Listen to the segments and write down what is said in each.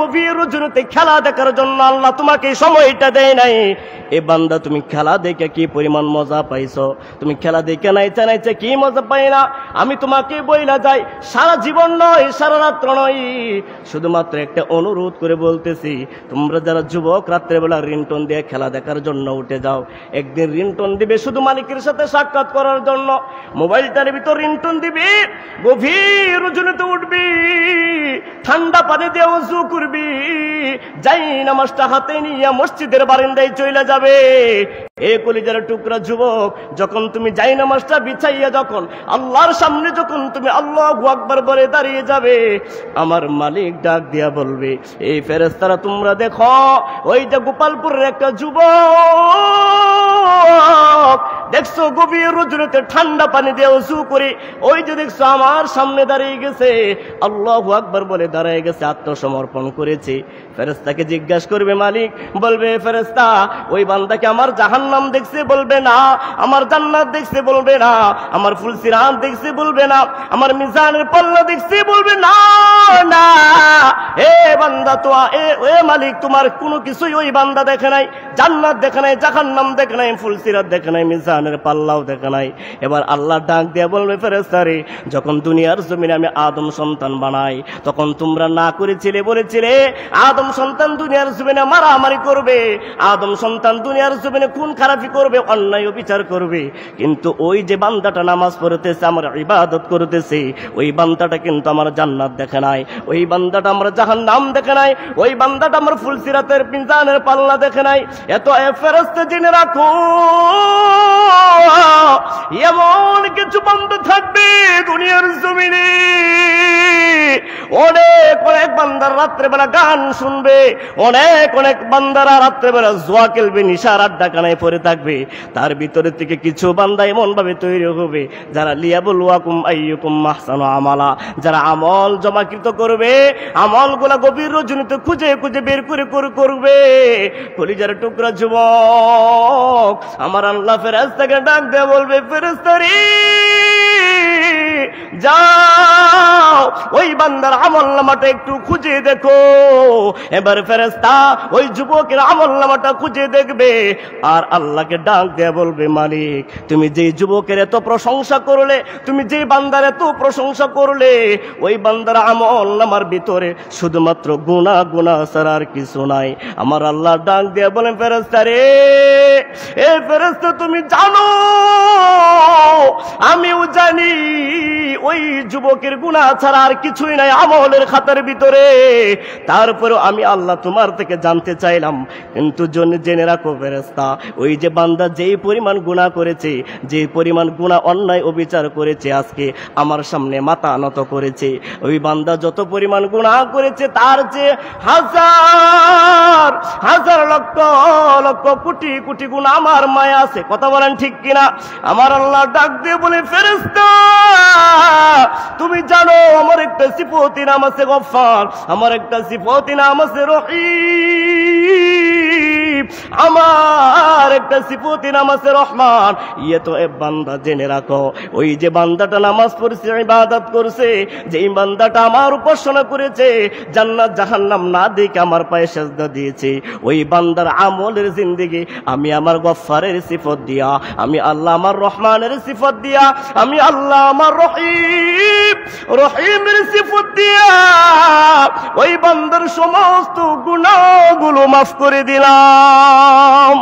গভীর রজনীতে খেলা দেখার জন্য আল্লাহ তোমাকে সময়টা দেয় নাই। এ বান্দা তুমি খেলা দেখে কি পরিমাণ মজা পাইছো, তুমি খেলা দেখে নাইচা নাইচা কি মজা পাই না। আমি তোমাকে বইলা যাই, সারা জীবন নয়, সারা রাত্র নয়, শুধুমাত্র একটা অনুরোধ করে বলতেছি, তোমরা যারা যুবক রাত্রেবেলা রিংটোন দিয়ে খেলা দেখার জন্য উঠে যাও, একদিন রিংটোন দিবে শুধু মালিকের সাথে সাক্ষাৎ করার জন্য। মোবাইলটার ভিতর রিংটোন দিবি, গভীর রজনীতে উঠবি, ঠান্ডা পানি দিয়ে ওযু করবি, যাই নামাজটা হাতে নিয়ে মসজিদের বারান্দায় চলে যাবে। এ কলিজার টুকরা যুবক, যখন তুমি যাই নামাজটা বিছাইয়া যখন আল্লাহর সামনে যখন তুমি আল্লাহু আকবার বলে দাঁড়িয়ে যাবে, আমার মালিক ডাক দিয়া বলবে, এই ফেরেশতারা তোমরা দেখো, ওই যে গোপালপুরের একটা যুবক দেখছো গভীর রজনীতে ঠান্ডা পানি দিয়ে ওযু করে, ওই যে দেখছো আমার সামনে দাঁড়িয়ে গেছে, আল্লাহু আকবার বলে দাঁড়িয়ে গেছে, আত্মসমর্পণ করেছে। ফেরেশতাকে জিজ্ঞাসা করবে মালিক, বলবে ফেরেশতা ওই বান্দাকে আমার জাহান্নাম দেখছে, বলবে না। আমার জান্নাত দেখছে, বলবে না। আমার ফুলসিরাত দেখছে, বলবে না। আমার মিজানের পাল্লা দেখছে, বলবে না। না এ বান্দা তো এ মালিক তোমার কোনো কিছুই ওই বান্দা দেখে নাই, জান্নাত দেখে নাই, জাহান্নাম দেখে নাই, ফুলসিরাত দেখে নাই, মিজানের পাল্লাও দেখে নাই। এবার আল্লাহ ডাক দিয়ে বলবে, ফেরেশতারে যখন দুনিয়ার জমিনে আমি আদম সন্তান বানাই, তখন তোমরা না করেছিলে, বলেছিলে আদম সন্তান দুনিয়ার জমিনে মারামারি করবে, আদম সন্তান দুনিয়ার জমিনে খুন খারাপি করবে, অন্যায় বিচার করবে। কিন্তু ওই যে বান্দাটা নামাজ পড়তেছে, আমার ইবাদত করতেছে, ওই বান্দাটা কিন্তু আমার জান্নাত দেখে নাই, ওই বান্দাটা আমার জাহান্নাম দেখে নাই, ওই বান্দাটা আমার ফুলসিরাতের মিজানের পাল্লা দেখে নাই। এত ফেরেশতা জেনে রাখো, এমন কিছু বান্দা থাকবে দুনিয়ার জমিনে, অনেক অনেক বান্দার রাত্রেবেলা গান শুনবে, অনেক অনেক বান্দারা রাত্রেবেলা জুয়া খেলবে, নিশার আড্ডাখানায় পড়ে থাকবে। তার ভিতরে থেকে কিছু বান্দা এমন ভাবে তৈরি হবে, যারা লিয়াবলুয়াকুম আইয়ুকুম আহসানু আমালা, যারা আমল জমাকৃত করবে, আমলগুলা গভীর রজনীতে খুঁজে খুঁজে বের করে করবে। কলিজার টুকরা যুবক, আমার আল্লাহ ফেরেশতাকে ডাক দিয়ে বলবে, ফেরেশতারে যাও ওই বান্দার আমলনামাটা একটু খুঁজে দেখো। এবার ফেরেশতা ওই যুবকের আমলনামাটা খুঁজে দেখবে, আর আল্লাহকে ডাক দিয়ে বলবে, মালিক তুমি যে যুবকের এত প্রশংসা করলে, তুমি যে বান্দার এত প্রশংসা করলে, ওই বান্দার আমলনামার ভিতরে শুধুমাত্র গুনাহ গুনাহ ছাড়া আর কিছু নাই। আমার আল্লাহ ডাক দিয়ে বলেন, ফেরেশতারে এ ফেরেশতা তুমি জানো, আমিও জানি ওই যুবকের গুনাহ ছাড়া আর কিছুই নাই আমলের খাতার ভিতরে। তারপরেও আমি আল্লাহ তোমার থেকে জানতে চাইলাম, কিন্তু জেনে রাখো ফেরেশতা, ওই যে বান্দা যেই পরিমাণ গুনাহ করেছে, যে পরিমাণ গুনাহ অন্যায় অবিচার করেছে, আজকে আমার সামনে মাথা নত করেছে, ওই বান্দা যত পরিমাণ গুনাহ করেছে তার যে হাজার হাজার লক্ষ লক্ষ কোটি কোটি গুনাহ আমার মায়া আছে। কথা বলেন ঠিক কিনা? আমার আল্লাহ ডাক দিয়ে বলে, ফেরেশতা তুমি জানো আমার একটা সিফতি নাম আছে গফফার, আমার একটা সিফতি নাম আছে রহিম, আমার একটা সিফতি নাম আছে রহমান। ইয়ে তো এ বান্দা জেনে রাখো, ওই যে বান্দাটা নামাজ পড়ছে, ইবাদত করছে, যেই বান্দাটা আমার উপাসনা করেছে, জান্নাত জাহান্নাম না দেখে আমার পায়ে সেজদা দিয়েছে, ওই বান্দার আমলের জিন্দেগি আমি আমার গফফারের সিফত দিয়া, আমি আল্লাহ আমার রহমানের সিফত দিয়া, আমি আল্লাহ আমার রহিমের সিফত দিয়া ওই বান্দার সমস্ত গুনাহগুলো মাফ করে দিলাম।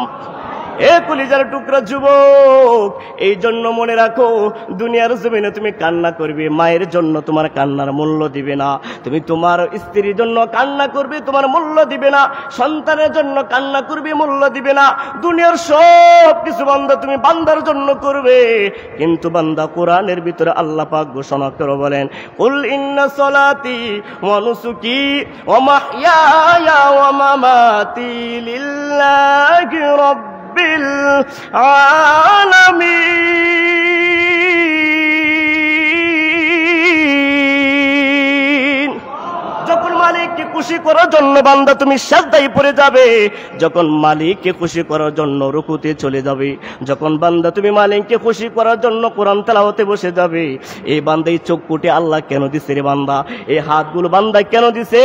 এ কলিজার টুকরা যুবক, এই জন্য মনে রাখো, দুনিয়ার জমিনে তুমি কান্না করবে, মায়ের জন্য তোমার কান্নার মূল্য দিবে না, তুমি তোমার স্ত্রীর জন্য কান্না করবে, তোমার মূল্য দিবে না, সন্তানের জন্য কান্না করবে, মূল্য দিবে না। দুনিয়ার সব কিছু বান্দা তুমি বান্দার জন্য করবে, কিন্তু বান্দা কোরআনের ভিতরে আল্লাহ পাক ঘোষণা করে বলেন, কুল ইন্না সলাতি ওয়া নুসুকি ওয়া মাহইয়ায়া ওয়া মামাতি লিল্লাহি রাব্বিল আলামিন। যখন মালিককে খুশি করার জন্য বান্দা তুমি সিজদায় পড়ে যাবে, যখন মালিককে খুশি করার জন্য রুকুতে চলে যাবে, যখন বান্দা তুমি মালিককে খুশি করার জন্য কোরআন তেলাওয়াতে বসে যাবে, এই বান্দা এই চক্ষুটি আল্লাহ কেন দিছে রে বান্দা? এই হাতগুলো বান্দা কেন দিছে?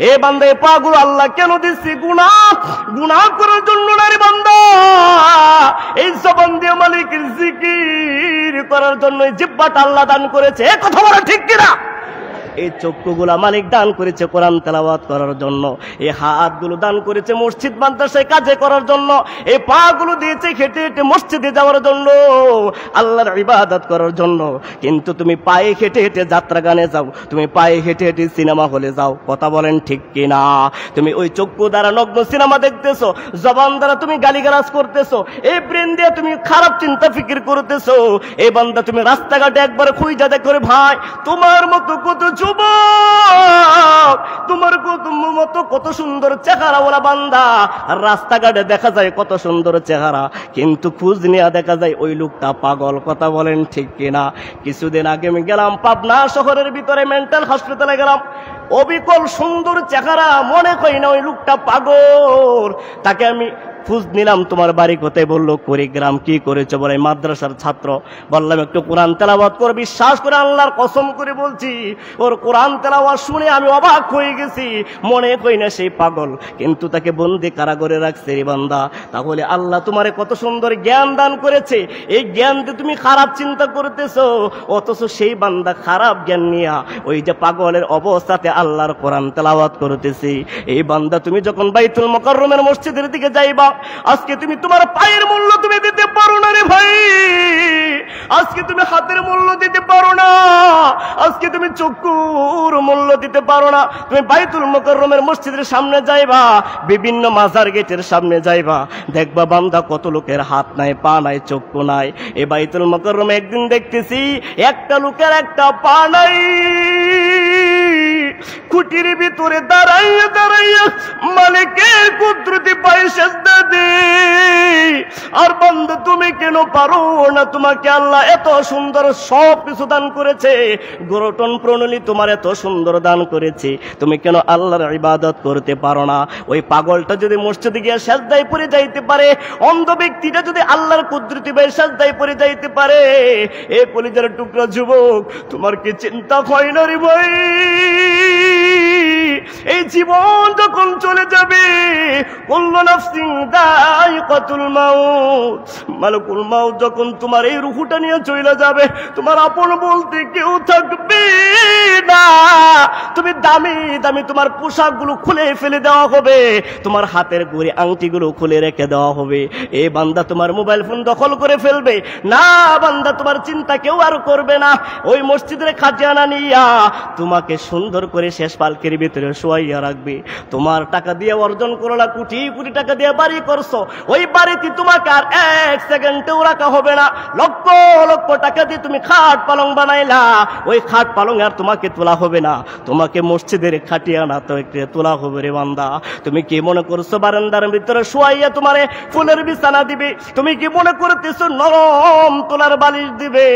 এই বান্দা এই পাগুলো আল্লাহ কেন দিছে? গুনাহ করার জন্য না রে বান্দা। এই জবান দিয়ে মালিকের জিকির করার জন্য এই জিহ্বাটা আল্লাহ দান করেছে। এই কথা বলা ঠিক কিনা? এই চক্ষুগুলা মালিক দান করেছে কোরআন তেলাওয়াত করার জন্য, এই হাতগুলো দান করেছে মসজিদ মাদ্রাসায় কাজে করার জন্য, এই পাগুলো দিয়েছে হেঁটে হেঁটে মসজিদে যাওয়ার জন্য, আল্লাহর ইবাদত করার জন্য। কিন্তু তুমি পায়ে হেঁটে হেঁটে যাত্রা গানে যাও, তুমি পায়ে হেঁটে হেঁটে সিনেমা হলে যাও, কথা বলেন ঠিক কিনা? তুমি ওই চক্ষু দ্বারা নগ্ন সিনেমা দেখতেছো, জবান দ্বারা তুমি গালিগালাজ করতেছো, এই ব্রেন দিয়ে তুমি খারাপ চিন্তা ফিকির করতেছো। এই বান্দা তুমি রাস্তাঘাটে একবার খুঁজা দেখো রে ভাই, তোমার মতো কত যুবক, তোমার মতো কত সুন্দর চেহারা ওরা বান্দা, আর রাস্তাঘাটে দেখা যায় কত সুন্দর চেহারা, কিন্তু খোঁজ নিয়ে দেখা যায় ওই লোকটা পাগল, কথা বলেন ঠিক কিনা? কিছুদিন আগে আমি গেলাম পাবনা শহরের ভিতরে মেন্টাল হসপিটালে গেলাম, অবিকল সুন্দর চেহারা, মনে করি না ওই লোকটা পাগল। তাকে আমি খোঁজ নিলাম, তোমার বাড়ি কোথায়? বললো কুড়িগ্রাম। কি করেছো? বলে মাদ্রাসার ছাত্র। বললাম একটু কোরআন তেলাওয়াত কর। বিশ্বাস করে আল্লাহর কসম করে বলছি, ওর কোরআন তেলাওয়াত শুনে আমি অবাক হয়ে গেছি, মনে করি না সেই পাগল, কিন্তু তাকে বন্দি কারাগারে রাখছে রে বান্দা। তাহলে আল্লাহ তোমারে কত সুন্দর জ্ঞান দান করেছে, এই জ্ঞান দিয়ে তুমি খারাপ চিন্তা করতেছো, অথচ সেই বান্দা খারাপ জ্ঞান নিয়া ওই যে পাগলের অবস্থাতে আল্লাহর কোরআন তেলাওয়াত করতেছি। এই বান্দা তুমি যখন বাইতুল মুকাররমের মসজিদের দিকে যাইবা, আজকে তুমি তোমার পায়ের মূল্য তুমি দিতে পারো না রে ভাই, আজকে তুমি হাতের মূল্য দিতে পারো না, আজকে তুমি চক্ষুর মূল্য দিতে পারো না। তুমি বাইতুল মুকাররমের মসজিদের সামনে যাইবা, বিভিন্ন মাজার গেটের সামনে যাইবা, দেখবা বান্দা কত লোকের হাত নাই, পা নাই, চক্ষু নাই। এই বাইতুল মুকাররমে একদিন দেখতেছি একটা লোকের একটা পা নাই, খুঁটির ভিতরে দাঁড়াইয়া দাঁড়াইয়া মালিকের কুদরতি পায়ে সিজদা দে। আর বান্দা তুমি কেন পারো না? তোমাকে আল্লাহ এত সুন্দর সব কিছু দান করেছে, গঠন প্রণালী তোমার এত সুন্দর দান করেছে, তুমি কেন আল্লাহর ইবাদত করতে পারো না? ওই পাগলটা যদি মসজিদে গিয়ে সিজদায় পড়ে যাইতে পারে, অন্ধ ব্যক্তিটা যদি আল্লাহর কুদরতি পায়ে সিজদায় পড়ে যাইতে পারে, এই কলিজার টুকরা যুবক, তোমার কি চিন্তা হয় না রে ভাই? এই জীবন যখন চলে যাবে, কুল্লু নাফসিন যায়িকাতুল মাউত, মালাকুল মাউত যখন তোমার এই রূহটা নিয়ে চলে যাবে, তোমার আপন বলতে কেউ থাকবে না। তুমি দামি দামি তোমার পোশাকগুলো খুলে ফেলে দেওয়া হবে, তোমার হাতের ঘড়ি আংটিগুলো খুলে রেখে দেওয়া হবে। এই বান্দা তোমার মোবাইল ফোন দখল করে ফেলবে না, বান্দা তোমার চিন্তা কেউ আর করবে না। ওই মসজিদের খাটিয়ানা নিয়া তোমাকে সুন্দর করে শেষ পালকের ভিতরে শোয়াইয়া রাখবে। তোমার টাকা দিয়ে অর্জন করলা, কোটি কোটি টাকা দিয়ে বাড়ি করছো, ওই বাড়িতে তোমাকে আর এক সেকেন্ডেও রাখা হবে না। লক্ষ লক্ষ টাকা দিয়ে তুমি খাট পালং বানাইলা, ওই খাট পালং আর তোমাকে তোলা হবে না, তোমাকে মসজিদের খাটিয়ানা তো একটু তোলা হবে রে বান্দা। তুমি কি মনে করছো বারান্দার ভিতরে শোয়াইয়া তোমারে ফুলের বিছানা দিবে? তুমি কি মনে করতেছো নরম তোলার বালিশ দিবে?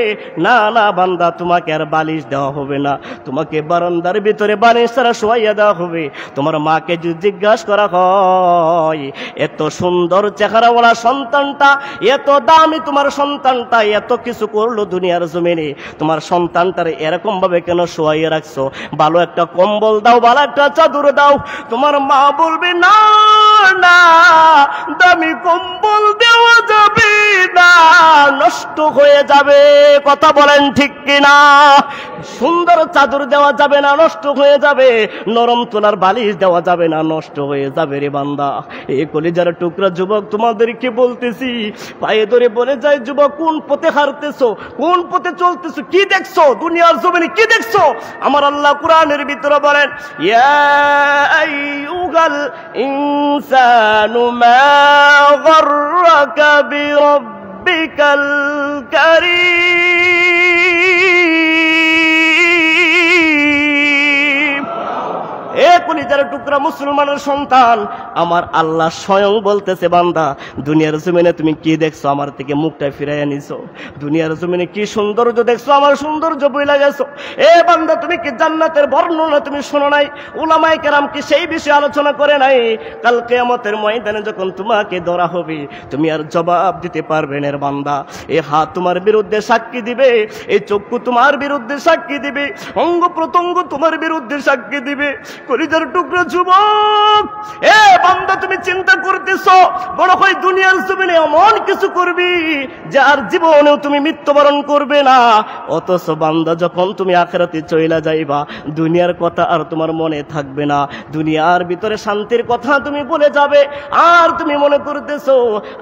না না বান্দা, তোমাকে আর বালিশ দেওয়া হবে না, তোমাকে বারান্দার ভিতরে বালিশ ছাড়া শোয়াইয়া দেওয়া হবে। তোমার মাকে যদি জিজ্ঞাসা করা হয়, এত সুন্দর চেহারাওয়ালা সন্তানটা, এত দামি তোমার সন্তানটা, এত কিছু করলো দুনিয়ার জমিনে, তোমার সন্তানটারে এরকম ভাবে কেন শোয়াইয়া রাখছো? ভালো একটা কম্বল দাও, ভালো একটা চাদর দাও। তোমার মা বলবে না না, দামি কম্বল দেওয়া যাবে না, নষ্ট হয়ে যাবে, কথা বলেন ঠিক কিনা? সুন্দর চাদর দেওয়া যাবে না, নষ্ট হয়ে যাবে, নরম তোলার বালিশ দেওয়া যাবে না, নষ্ট হয়ে যাবে রে বান্দা। এই কলিজার টুকরা যুবক, তোমাদেরকে বলতেছি, পায়ে ধরে বলে যায় যুবক, কোন পথে হারতেছো, কোন পথে চলতেছো, কি দেখছো দুনিয়ার জমিনে, কি দেখছো? আমার আল্লাহ কোরআনের ভিতরে বলেন, ইয়া আইয়ুহাল ইনসানু মা গাররাকা বিরাব্বিকাল কারীম। এ কলিজার টুকরা মুসলমানের সন্তান, আমার আল্লাহ স্বয়ং বলতেছে, বান্দা দুনিয়ার জমিনে তুমি কি দেখছো, আমার থেকে মুখটা ফিরাইয়া নিছো। দুনিয়ার জমিনে কি সৌন্দর্য দেখছো, আমার সৌন্দর্য বইলা গেছো। এ বান্দা তুমি কি জান্নাতের বর্ণনা তুমি শোনো নাই? উলামায়ে কেরাম কি সেই বিষয়ে আলোচনা করে নাই? কাল কিয়ামতের ময়দানে যখন তোমাকে ধরা হবে, তুমি আর জবাব দিতে পারবে না। বান্দা, এ হাত তোমার বিরুদ্ধে সাক্ষী দিবে, এই চক্ষু তোমার বিরুদ্ধে সাক্ষী দিবে, অঙ্গ প্রত্যঙ্গ তোমার বিরুদ্ধে সাক্ষী দিবে। কলিজার টুকরা যুবক, এ বান্দা তুমি চিন্তা করতেছো বড় হয় দুনিয়ার জমিনে এমন কিছু করবি যার জীবনেও তুমি মৃত্যুবরণ করবে না। অথচ বান্দা যখন তুমি আখিরাতে চইলা যাইবা, দুনিয়ার কথা আর তোমার মনে থাকবে না। দুনিয়ার ভিতরে শান্তির কথা তুমি বলে যাবে, আর তুমি মনে করতেছো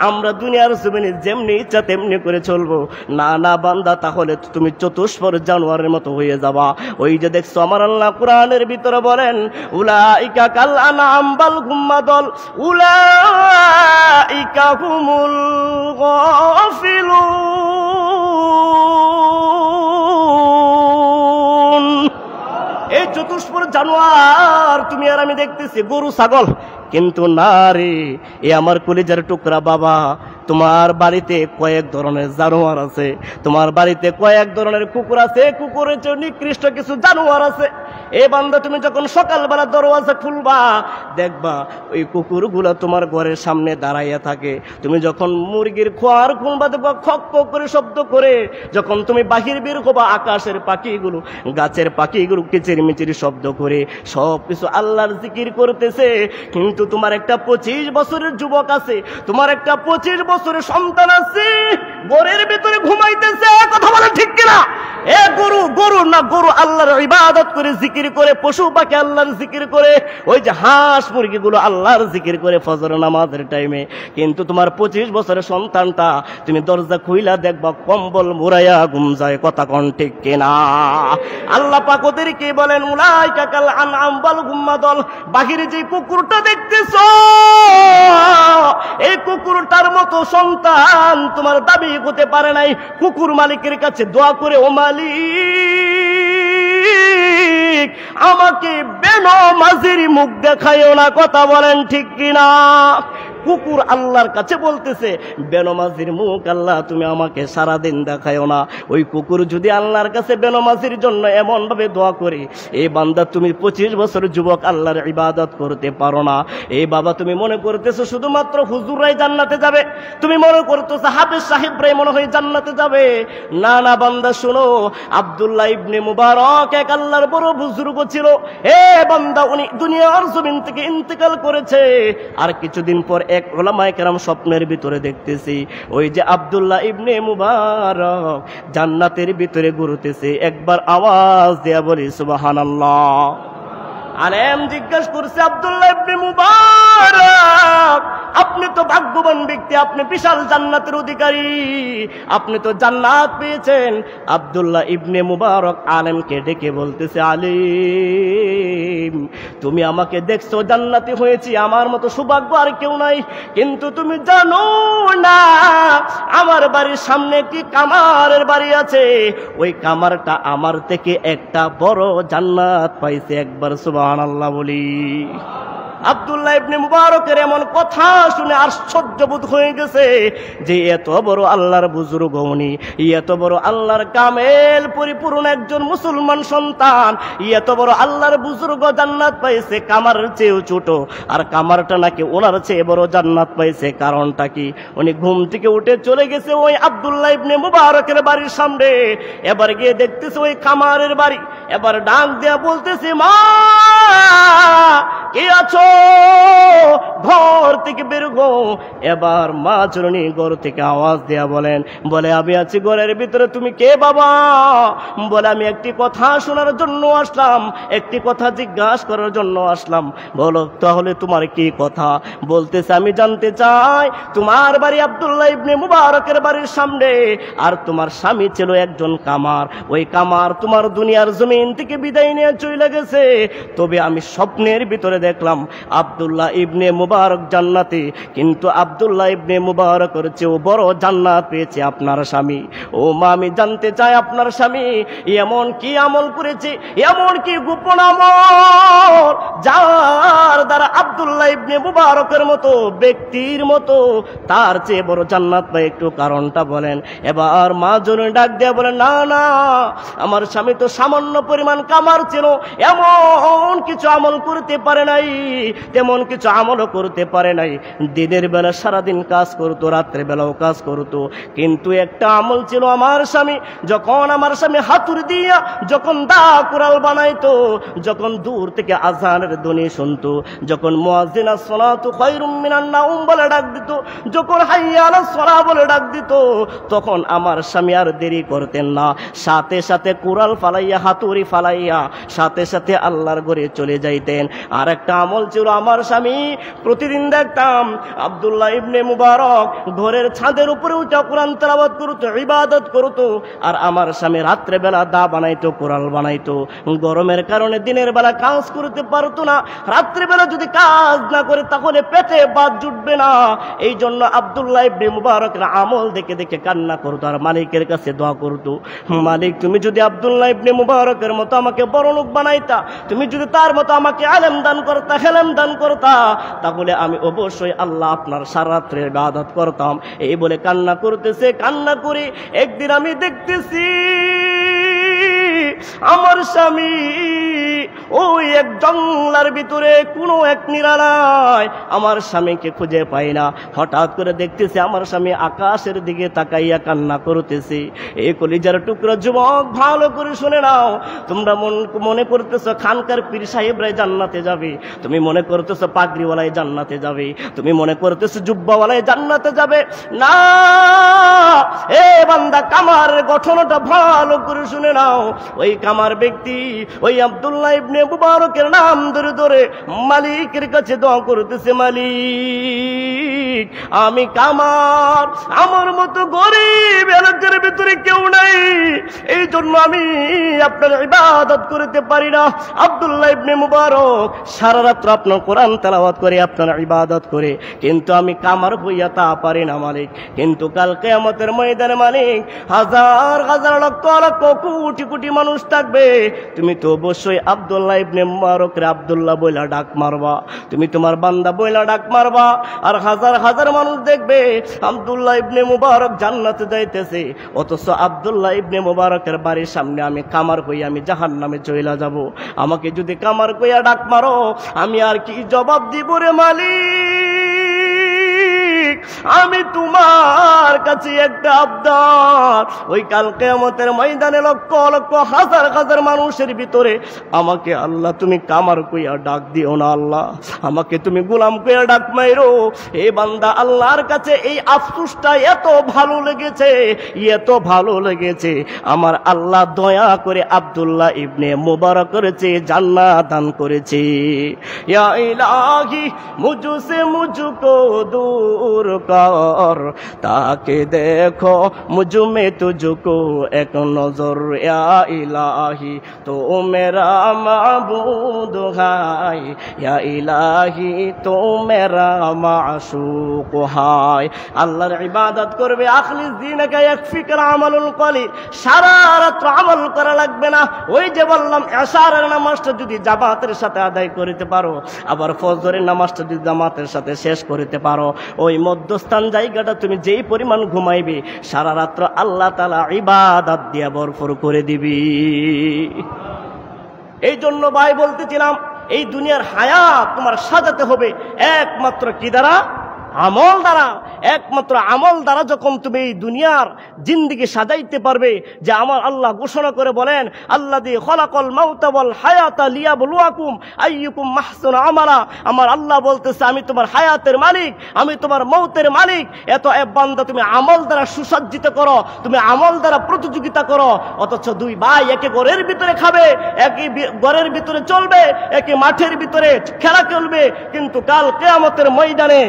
আমরা দুনিয়ার জমিনে যেমনি ইচ্ছা তেমনি করে চলবো। না না বান্দা, তাহলে তুমি চতুষ্পর জানোয়ারের মতো হয়ে যাবা। ওই যে দেখছো আমার আল্লাহ কোরআনের ভিতরে বলেন, উলাইকা কাল আনআম বাল হুম আদল উলাইকা হুমুল গাফিলুন। এই চতুষ্পর জানোয়ার তুমি আর আমি দেখতেছি, গরু ছাগল, কিন্তু না রে এ আমার কলিজার টুকরা বাবা, তোমার বাড়িতে কয়েক ধরনের জানোয়ার আছে, তোমার বাড়িতে কয়েক ধরনের কুকুর আছে, কুকুরের চেয়ে নিকৃষ্ট কিছু জানোয়ার আছে। এ বান্দা তুমি যখন সকালবেলা দরওয়াজা খুলবা, দেখবা ওই কুকুরগুলো তোমার ঘরের সামনে দাঁড়াইয়া থাকে। তুমি যখন মুরগির খোয়ার খুলবা, দেখবা খক খক করে শব্দ করে। যখন তুমি বাহির বের হবা, আকাশের পাখিগুলো, গাছের পাখিগুলো কিচিরমিচির শব্দ করে সব কিছু আল্লাহর জিকির করতেছে। কিন্তু তোমার একটা 25 বছরের যুবক আছে, তোমার একটা 25 বছরের সন্তান আছে, ঘরের ভিতরে ঘুমাইতেছে। কথা বলে ঠিক কিনা? এ গরু, গরু না, গরু আল্লাহর ইবাদত করে জিকির করে, পশু পাখি আল্লাহর জিকির করে, ওই যে হাঁস মুরগিগুলো আল্লাহর জিকির করে ফজর নামাজের টাইমে। কিন্তু তোমার 25 বছরের সন্তানটা তুমি দরজা খুইলা দেখবা কম্বল মুড়াইয়া ঘুম যায়। কথা কোন ঠিক কিনা? আল্লাহ পাক ওদেরকে বলেন, উলাইকা কাল আনআম বাল হুম আদল। বাহিরে যে কুকুরটা দেখতেছো, এই কুকুরটার মতো সন্তান তোমার দাবি হতে পারে নাই। কুকুর মালিকের কাছে দোয়া করে, ও মালিক আমাকে বেনমাজির মুখ দেখাইও না। কথা বলেন ঠিক কিনা? কুকুর আল্লাহর কাছে বলতেছে, বেনমাজির মুখ আল্লাহ তুমি আমাকে সারাদিন দেখায়ও না। ওই কুকুর যদি আল্লাহর কাছে বেনমাজির জন্য এমন ভাবে দোয়া করে, এই বান্দা তুমি 25 বছর যুবক আল্লাহর ইবাদত করতে পারো না। এই বাবা তুমি মনে করতেছো শুধুমাত্র হুজুররাই জান্নাতে যাবে, তুমি মনে করতেছো হাফেজ সাহেবরাই মনে হয় জান্নাতে যাবে। না না বান্দা শোনো, আব্দুল্লাহ ইবনে মুবারক এক আল্লাহর বড় বুজুর্গ ছিল। হে বান্দা, উনি দুনিয়ার জমিন থেকে ইন্তেকাল করেছে। আর কিছুদিন পর এক উলামায়ে কেরাম স্বপ্নের ভিতরে দেখতেছি, ওই যে আব্দুল্লাহ ইবনে মুবারক জান্নাতের ভিতরে ঘুরতেছে। একবার আওয়াজ দেয়া বলি সুবহানাল্লাহ। আলেম জিজ্ঞাসা করছে, আব্দুল্লাহ ইবনে মুবারক আপনি তো ভাগ্যবান ব্যক্তি, আপনি বিশাল জান্নাতের অধিকারী, আপনি তো জান্নাত পেয়েছেন। আব্দুল্লাহ ইবনে মুবারক আলেমকে ডেকে বলতেছে, আলিম তুমি আমাকে দেখছো জান্নাতি হয়েছি, আমার মতো সৌভাগ্য আর কেউ নাই। কিন্তু তুমি জানো না আমার বাড়ির সামনে একটি কামারের বাড়ি আছে, ওই কামারটা আমার থেকে একটা বড় জান্নাত পাইছে। একবার সুবহানাল্লাহ বলি। আব্দুল্লাহ ইবনে মুবারকের এমন কথা শুনে আশ্চর্যবোধ হয়ে গেছে যে এত বড় আল্লাহর বুজুর্গ উনি, এত বড় আল্লাহর কামেল পরিপূর্ণ একজন মুসলমান সন্তান, এত বড় আল্লাহর বুজুর্গ জান্নাত পাইছে কামারের চেয়েও ছোট, আর কামারটা নাকি ওনার চেয়ে বড় জান্নাত পাইছে। কারণটা কি? উনি ঘুম থেকে উঠে চলে গেছে ওই আব্দুল্লাহ ইবনে মুবারকের বাড়ির সামনে। এবার গিয়ে দেখতেছে ওই কামারের বাড়ি। এবার ডাক দেয়া বলতেছে, মা কে আছো? ঘর থেকে বের হো। এবার মা চরণী ঘর থেকে আওয়াজ দেয়া বলেন, বলে আমি আছি ঘরের ভিতরে। তুমি কে বাবা? বলে আমি একটি কথা শোনার জন্য আসলাম, একটি কথা জিজ্ঞাসা করার জন্য আসলাম। বলো তাহলে তোমার কি কথা? বলতেছে, আমি জানতে চাই তোমার বাড়ি আব্দুল্লাহ ইবনে মুবারকের বাড়ির সামনে, আর তোমার স্বামী ছিল একজন কামার, ওই কামার তোমার দুনিয়ার জমিন থেকে বিদায় নিয়ে চলে গেছে। তবে আমি স্বপ্নের ভিতরে দেখলাম আব্দুল্লাহ ইবনে মুবারক জান্নাতে, কিন্তু আব্দুল্লাহ ইবনে মুবারকের চেয়েও বড় জান্নাত পেয়েছে আপনার স্বামী। ও মা, আমি জানতে চাই আপনার স্বামী এমন কি আমল করেছে, এমন কি গোপন আমল যার দ্বারা আব্দুল্লাহ ইবনে মুবারকের মতো ব্যক্তির মতো তার চেয়ে বড় জান্নাত পায়? একটু কারণটা বলেন। এবার মা জন ডাক দিয়ে বলেন, না না, আমার স্বামী তো সামান্য পরিমাণ কামার ছিল, এমন কিছু আমল করতে পারে নাই, তেমন কিছু আমলও করতে পারে নাই। দিনের বেলা সারাদিন কাজ করতো, রাত্রে বেলাও কাজ করতো, কিন্তু একটা আমল ছিল আমার স্বামী, যখন আমার স্বামী হাতুড়ি দিয়া যখন দা কুরাল বানাইতো, যখন দূর থেকে আজানের ধ্বনি শুনতো, যখন মুয়াজ্জিন আস-সালাতু খায়রুম মিনান নাওম বলে ডাক দিত, যখন হাইয়া আলাস সালাহ বলে ডাক দিত, তখন আমার স্বামী আর দেরি করতেন না, সাথে সাথে কুরাল ফালাইয়া হাতুড়ি ফালাইয়া সাথে সাথে আল্লাহর ঘরে চলে যাইতেন। আর একটা আমল ছিল আমার স্বামী, প্রতিদিন দেখতাম আব্দুল্লাহ ইবনে মুবারক ঘরের ছাদের উপরে উঠে কোরআন তেলাওয়াত করতো, ইবাদত করতো, আর আমার স্বামী রাত্রে বেলা দা বানাইতো, কুরাল বানাইতো। গরমের কারণে দিনের বেলা কাজ করতে পারতো না, রাত্রে বেলা যদি কাজ না করে তাহলে পেটে ভাত জুটবে না। এই জন্য আব্দুল্লাহ ইবনে মুবারকের আমল দেখে দেখে কান্না করতো আর মালিকের কাছে দোয়া করতো, মালিক তুমি যদি আব্দুল্লাহ ইবনে মুবারকের মতো আমাকে বড় লোক বানাইতা, তুমি যদি তার মতো আমাকে আলেম দান করতা, হেলেম দান করতা, তাহলে আমি অবশ্যই আল্লাহ আপনার সারা রাত্রে ইবাদত করতাম। এই বলে কান্না করতেছে। কান্না করে একদিন আমি দেখতেছি আমার স্বামী ওই এক জঙ্গলার ভিতরে কোনো এক নিরালায়, আমার স্বামীকে খুঁজে পাই না। হঠাৎ করে দেখতেছি আমার স্বামী আকাশের দিকে তাকাইয়া কান্না করতেছে। এই কলিজার টুকরা যুবক, ভালো করে শুনে নাও, তোমরা মনে করতেছো খানকার পীর সাহেবরাই জান্নাতে যাবে, তুমি মনে করতেছো পাগড়িওয়ালাই জান্নাতে যাবে, তুমি মনে করতেছো জুব্বাওয়ালাই জান্নাতে যাবে। না, এ বান্দা, কামার গঠনটা ভালো করে শুনে নাও। ওই কামার ব্যক্তি ওই আব্দুল্লাহ ইবনে মুবারকের নাম ধরে ধরে মালিকের কাছে দোয়া করতেছে, মালিক আমি কামার, আমার মতো গরিব এলাকার ভিতরে কেউ নাই, এই জন্য আমি আপনার ইবাদত করতে পারি না। আব্দুল্লাহ ইবনে মুবারক সারা রাত আপনার কোরআন তেলাওয়াত করে, আপনার ইবাদত করে, কিন্তু আমি কামার হইয়া তা পারি না মালিক। কিন্তু কাল কিয়ামতের ময়দানে মালিক হাজার হাজার লক্ষ লক্ষ কোটি কোটি মানুষ থাকবে, তুমি তো অবশ্যই আব্দুল্লাহ ইবনে মুবারকরে আব্দুল্লাহ বইলা ডাক মারবা, তুমি তোমার বান্দা বইলা ডাক মারবা, আর হাজার হাজার মানুষ দেখবে আব্দুল্লাহ ইবনে মুবারক জান্নাতে যাইতেছে, অথচ আব্দুল্লাহ ইবনে মুবারকের বাড়ির সামনে আমি কামার হইয়া আমি জাহান্নামে চইলা যাব। আমাকে যদি কামার কইয়া ডাক মারো, আমি আর কি জবাব দিব রে মালিক? আমি তোমার কাছে একটা আবদার, ওই কাল কিয়ামতের ময়দানে লক্ষ লক্ষ হাজার হাজার মানুষের ভিতরে আমাকে আল্লাহ তুমি কামার কইয়া ডাক দিও না, আল্লাহ আমাকে তুমি গোলাম কইয়া ডাক মাইরো। এই বান্দা আল্লাহর কাছে এই আফসোসটা এত ভালো লেগেছে, এত ভালো লেগেছে, আমার আল্লাহ দয়া করে আব্দুল্লাহ ইবনে মুবারকের চেয়ে জান্নাত দান করেছে। ইয়া ইলাহি মুঝসে মুঝকো দূর कर, ताके देखो मुझ में तुझको एक नजर, या इलाही तो मेरा माबूद है, या इलाही तो मेरा माशूक है। আল্লাহর ইবাদত করবে, আখলিস দীনকা ইয়াকফিকাল আমালুল কলিল, সারা রাত আমল করা লাগবে না। ওই যে বললাম এশারের নামাজটা যদি জামাতের সাথে আদায় করতে পারো, আবার ফজরের নামাজটা যদি জামাতের সাথে শেষ করতে পারো, ওই মধ্যস্থান জায়গাটা তুমি যেই পরিমাণ ঘুমাইবে, সারা রাত্র আল্লাহ তাআলা ইবাদত দিয়ে ভরপুর করে দিবি। এই জন্য ভাই বলতেছিলাম, এই দুনিয়ার হায়াত তোমার সাজাতে হবে একমাত্র কি দ্বারা? আমল দ্বারা। একমাত্র আমল দ্বারা যখন তুমি এই দুনিয়ার জিন্দেগি সাজাইতে পারবে, যে আমার আল্লাহ ঘোষণা করে বলেন, আল্লাযী খলাকাল মাউতা ওয়াল হায়াতা লিয়াবলুয়াকুম আইয়ুকুম আহসানু আমালা। আমার আল্লাহ বলতেছে, আমি তোমার হায়াতের মালিক, আমি তোমার মৌতের মালিক। এত বান্দা তুমি আমল দ্বারা সুসজ্জিত করো, তুমি আমল দ্বারা প্রতিযোগিতা করো, অথচ দুই ভাই একে ঘরের ভিতরে খাবে, একই ঘরের ভিতরে চলবে, একই মাঠের ভিতরে খেলা খেলবে, কিন্তু কাল কিয়ামতের ময়দানে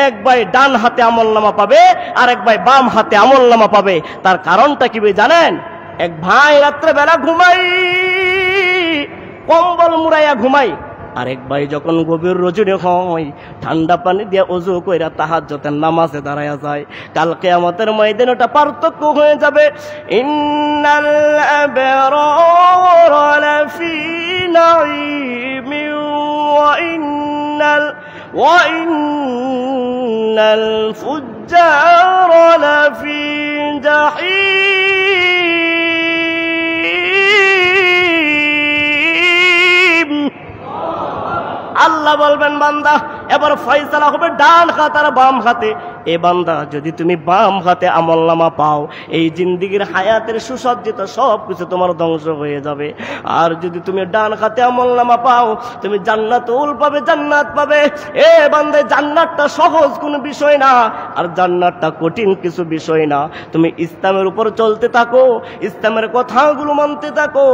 এক ভাই ডান হাতে আমলনামা পাবে, আর এক ভাই বাম হাতে আমলনামা পাবে। তার কারণটা কি জানেন? এক ভাই রাত্রে বেলা ঘুমাই, কম্বল মুড়াইয়া ঘুমাই, আরেক ভাই যখন গভীর রজনী হয় ঠান্ডা পানি দিয়ে ওযু কইরা তাহাজ্জুদের নামাজে দাঁড়ায়া যায়, কাল কিয়ামতের ময়দানে ওটা পার্থক্য হয়ে যাবে। ইন্নাল আবরারা লাফি নাঈমিন ওয়া ইন্নাল ফুজ্জারা লাফি জাহিম। আল্লাহ বলবেন বান্দা এবার ফয়সালা হবে ডান হাত আর বাম হাতে। এ বান্দা যদি তুমি বাম হাতে আমলনামা পাও, এই জিন্দেগীর হায়াতের সুসজ্জিত সব কিছু তোমার ধ্বংস হয়ে যাবে। আর যদি তুমি ডান হাতে আমলনামা পাও, তুমি জান্নাতুল পাবে, জান্নাত পাবে। এ বান্দা জান্নাতটা সহজ কোনো বিষয় না, আর জান্নাতটা কঠিন কিছু বিষয় না। তুমি ইসলামের উপর চলতে থাকো, ইসলামের কথাগুলো মানতে থাকো,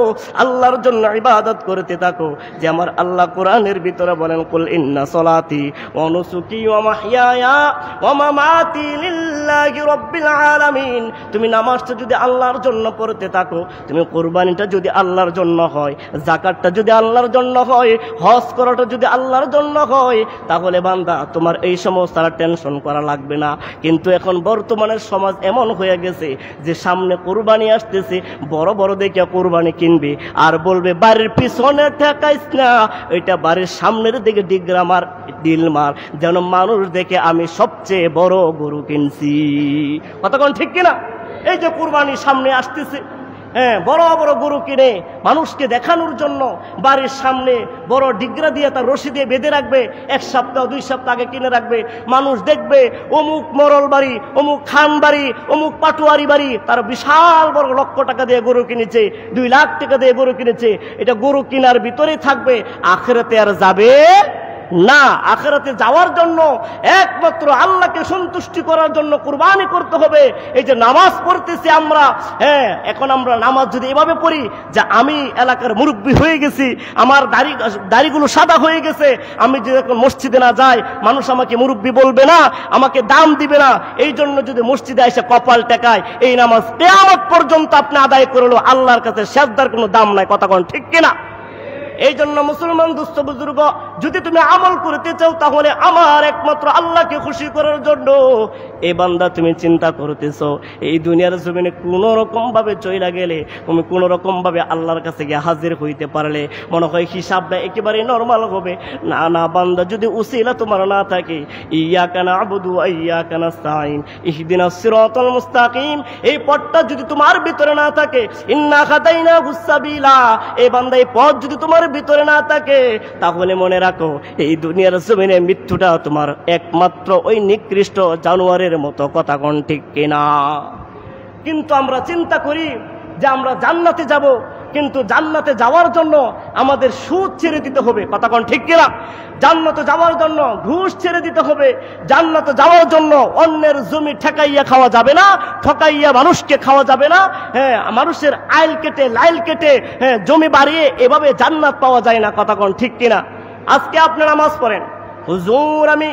আল্লাহর জন্য ইবাদত করতে থাকো। যে আমার আল্লাহ কোরআনের ভিতরে বলেন, কুল ইন্না সলাতি ওয়া নুসুকি ওয়া মাহইয়ায়া ওয়া মামাতি লিল্লাহি রাব্বিল আলামিন। তুমি নামাজটা যদি আল্লাহর জন্য পড়তে থাকো, তুমি কুরবানিটা যদি আল্লাহর জন্য হয়, যাকাতটা যদি আল্লাহর জন্য হয়, হজ করাটা যদি আল্লাহর জন্য হয়, তাহলে বান্দা তোমার এই সমস্ত আর টেনশন করা লাগবে না। কিন্তু এখন বর্তমানের সমাজ এমন হয়ে গেছে যে সামনে কুরবানি আসতেছে, বড় বড় দেখে কুরবানি কিনবে আর বলবে বাড়ির পিছনে ঠেকাইস না, এটা বাড়ির সামনের দিকে ডিগ্রা মার, ডিল মার, যেন মানুষ দেখে আমি সবচেয়ে বড় গরু কিনছি। কতক্ষণ ঠিক কিনা? এই যে কুরবানি সামনে আসতেছে, হ্যাঁ, বড় বড় গরু কিনে মানুষকে দেখানোর জন্য বাড়ির সামনে বড় ডিগ্রা দিয়ে তার রশি দিয়ে বেঁধে রাখবে, 1 সপ্তাহ 2 সপ্তাহ আগে কিনে রাখবে। মানুষ দেখবে অমুক মরল বাড়ি, অমুক খান বাড়ি, অমুক পাটুয়ারি বাড়ি, তার বিশাল বড় লক্ষ টাকা দিয়ে গরু কিনেছে, 2 লাখ টাকা দিয়ে গরু কিনেছে। এটা গরু কেনার ভিতরেই থাকবে, আখিরাতে আর যাবে না। আখিরাতে যাওয়ার জন্য একমাত্র আল্লাহকে সন্তুষ্টি করার জন্য কুরবানি করতে হবে। এই যে নামাজ পড়তেছি আমরা, হ্যাঁ, এখন আমরা নামাজ যদি এভাবে পড়ি যে আমি এলাকার মুরব্বী হয়ে গেছি, আমার দাড়িগুলো সাদা হয়ে গেছে, আমি যদি এখন মসজিদে না যাই মানুষ আমাকে মুরব্বী বলবে না, আমাকে দাম দিবে না, এই জন্য যদি মসজিদে এসে কপাল টেকায়, এই নামাজ কিয়ামত পর্যন্ত আপনি আদায় করলো, আল্লাহর কাছে সেজদার কোনো দাম নাই। কথা কোন ঠিক কিনা? এই জন্য মুসলমান দুস্থ বুজুর্গ, যদি তুমি আমল করতে চাও তাহলে আমার একমাত্র আল্লাহকে খুশি করার জন্য এই বান্দা তুমি চিন্তা করতেছো এই দুনিয়ার জমিনে কোন রকম ভাবে চইলা গেলে, তুমি কোন রকম ভাবে আল্লাহর কাছে গিয়ে হাজির হইতে পারলে মনে হয় হিসাবটা একেবারে নরমাল হবে। না না বান্দা, যদি উসিলা তোমার না থাকে, ইয়াকা না'বুদু ওয়া ইয়াকা নাস্তাঈন ইহদিনাস সিরাতাল মুস্তাকিম, এই পথটা যদি তোমার ভিতরে না থাকে, ইন্না হাদাইনাহুস সাবিলা, এই বান্দা এই পথ যদি তোমার ভিতরে না থাকে, তাহলে মনে রাখো এই দুনিয়ার জমিনে মৃত্যুটা তোমার একমাত্র ওই নিকৃষ্ট জানোয়ারের মতো। কথা কোন ঠিক কিনা? কিন্তু আমরা চিন্তা করি যে আমরা জান্নাতে যাব, কিন্তু জান্নাতে যাওয়ার জন্য আমাদের সুদ ছেড়ে দিতে হবে। কথা কোন ঠিক কিনা? জান্নাতে যাওয়ার জন্য ঘুষ ছেড়ে দিতে হবে। জান্নাতে যাওয়ার জন্য অন্যের জমি ঠেকাইয়া খাওয়া যাবে না, ঠকাইয়া মানুষকে খাওয়া যাবে না। হ্যাঁ, মানুষের আইল কেটে লাইল কেটে, হ্যাঁ, জমি বাড়িয়ে এভাবে জান্নাত পাওয়া যায় না। কথা কোন ঠিক কিনা? আজকে আপনি নামাজ পড়েন, হুজুর আমি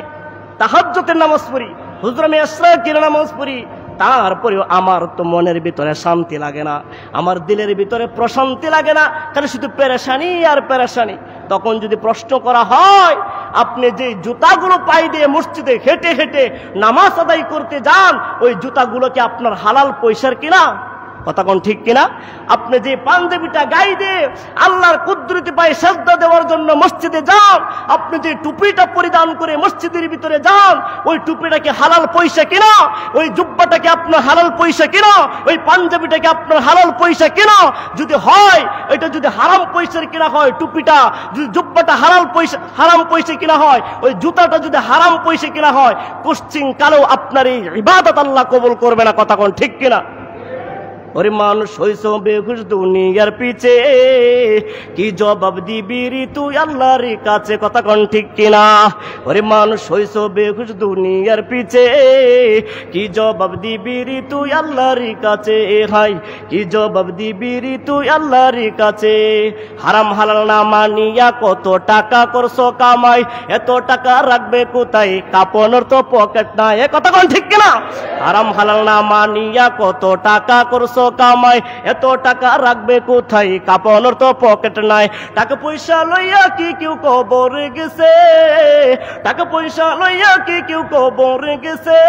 তাহাজ্জুদের নামাজ পড়ি, হুজুর আমি ইশরাকের নামাজ পড়ি, তারপরেও আমার তো মনের ভিতরে শান্তি লাগে না, আমার দিলের ভিতরে প্রশান্তি লাগে না, খালি শুধু পেরেশানি আর পেরেশানি। তখন যদি প্রশ্ন করা হয়, আপনি যে জুতাগুলো পায়ে দিয়ে মসজিদে হেঁটে হেঁটে নামাজ আদায় করতে যান, ওই জুতাগুলো কি আপনার হালাল পয়সার কিনা? কথা কোন ঠিক কিনা? আপনি যে পাঞ্জাবিটা গায়ে দিয়ে আল্লাহর কুদরতি পায়ে সেজদা দেওয়ার জন্য মসজিদে যান, আপনি যে টুপিটা পরিধান করে মসজিদের ভিতরে যান, ওই টুপিটা কি হালাল পয়সা কিনা? ওই জুব্বাটা কি আপনার হালাল পয়সা কিনা? ওই পাঞ্জাবিটা কি আপনার হালাল পয়সা কিনা? যদি হয়, এটা যদি হারাম পয়সার কিনা হয়, টুপিটা যদি, জুব্বাটা হারাম পয়সা কিনা হয়, ওই জুতাটা যদি হারাম পয়সা কিনা হয়, কোশ্চিন কালেও আপনার এই ইবাদত আল্লাহ কবুল করবে না। কথা কোন ঠিক কিনা? ওরে মানুষ হইছ বেহুশ দুনিয়ার পিছে, কি জবাব দিবি রে তুই আল্লাহর কাছে? কথা কোন ঠিক কিনা? ওরে মানুষ হইছ বেহুশ দুনিয়ার পিছে, কি জবাব দিবি রে তুই আল্লাহর কাছে? হাই কি জবাব দিবি রে তুই আল্লাহর কাছে? হারাম হালাল না মানিয়া কত টাকা করছো কামাই, এত টাকা রাখবে কোথায়? কাপড়ের তো পকেট নাই। এ কথা কোন ঠিক কিনা? হারাম হালাল না মানিয়া কত টাকা করছো কামাই, এত টাকা রাখবে কোথায়? কাপড়ের তো পকেট নাই। টাকা পয়সা লইয়া কি কেউ কবরে গেছে? টাকা পয়সা লইয়া কি কেউ কবরে গেছে?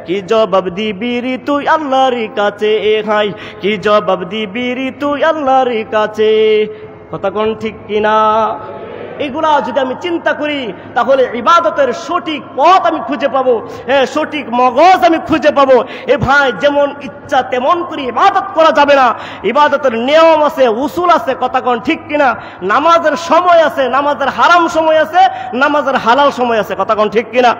কি জবাব দিবি রে তুই আল্লাহর কাছে? হাই কি জবাব দিবি রে তুই আল্লাহর কাছে? কথা কোন ঠিক কিনা? এগুলা যদি আমি চিন্তা করি তাহলে ইবাদতের সঠিক পথ আমি খুঁজে পাবো, সঠিক মগজ আমি খুঁজে পাবো। এ ভাই, যেমন ইচ্ছা তেমন করে ইবাদত করা যাবে না। ইবাদতের নিয়ম আছে, উসুল আছে। কথা কোন ঠিক কিনা? নামাজের সময় আছে, নামাজের হারাম সময় আছে, নামাজের হালাল সময় আছে। কথা কোন ঠিক কিনা?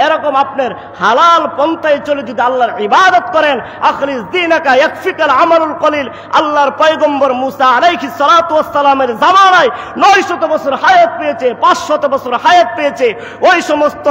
এরকম আপনার হালাল পন্থায় চলে যদি আল্লাহর ইবাদত করেন, আখলিস দীনাকা ইয়াকফিকাল আমালুল কলিল। আল্লাহর পয়গম্বর মুসা আলাইহিস সালাতু ওয়াস সালামের জামানায় 900 বছর হায়াত পেয়েছে, 500 বছর হায়াত পেয়েছে। ওই সমস্ত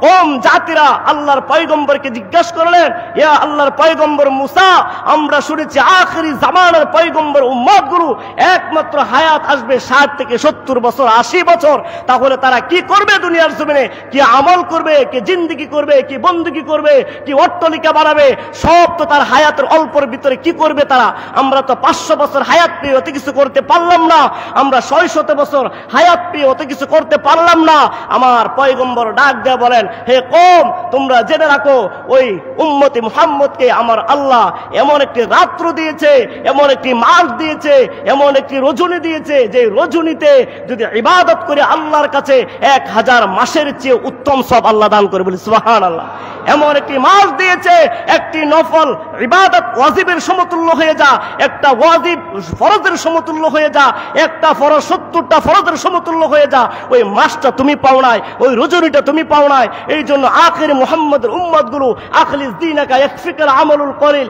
কম জাতিরা আল্লাহর পয়গম্বরকে জিজ্ঞাসা করলেন, ইয়া আল্লাহর পয়গম্বর মুসা, আমরা শুনেছি আখেরি জামানার পয়গম্বর উম্মতগুলো একমাত্র হায়াত আসবে 60 থেকে 70 বছর, 80 বছর। তাহলে তারা কি করবে দুনিয়ার জমিনে? কি আমল করবে? কি জিন্দেগি করবে? কি বন্দুকি করবে? কি অট্টালিকা বানাবে? সব তো তার হায়াতের অল্পের ভিতরে কি করবে তারা? আমরা তো 500 বছর হায়াত পেয়ে অত কিছু করতে পারলাম না, আমরা 600 বছর হায়াত পেয়ে অত কিছু করতে পারলাম না। আমার পয়গম্বর ডাক দেয়া বলেন, হে কওম, তোমরা জেনে রাখো, ওই উম্মতি মুহাম্মদকে আমার আল্লাহ এমন একটি রাত্র দিয়েছে, এমন একটি মাস দিয়েছে, এমন একটি রজনী দিয়েছে, যে রজনীতে যদি ইবাদত করে আল্লাহর কাছে 1000 মাসের চেয়ে উত্তম সব আল্লাহ দান করে। বলি সুবহানাল্লাহ। এমন একটি মাস দিয়েছে, একটি নফল ইবাদত ওয়াজিবের সমতুল্য হয়ে যা, একটা ওয়াজিব ফরজের সমতুল্য হয়ে যা, একটা ফরজ 70টা ফরজের সমতুল্য হয়ে যা। ওই মাসটা তুমি পাও নাই, ওই রজনীটা তুমি পাও নাই। এই জন্য আখির মুহাম্মদের উম্মতগুলো আখলিস দীনাকা ইয়াকফিকাল আমালুল কলিল,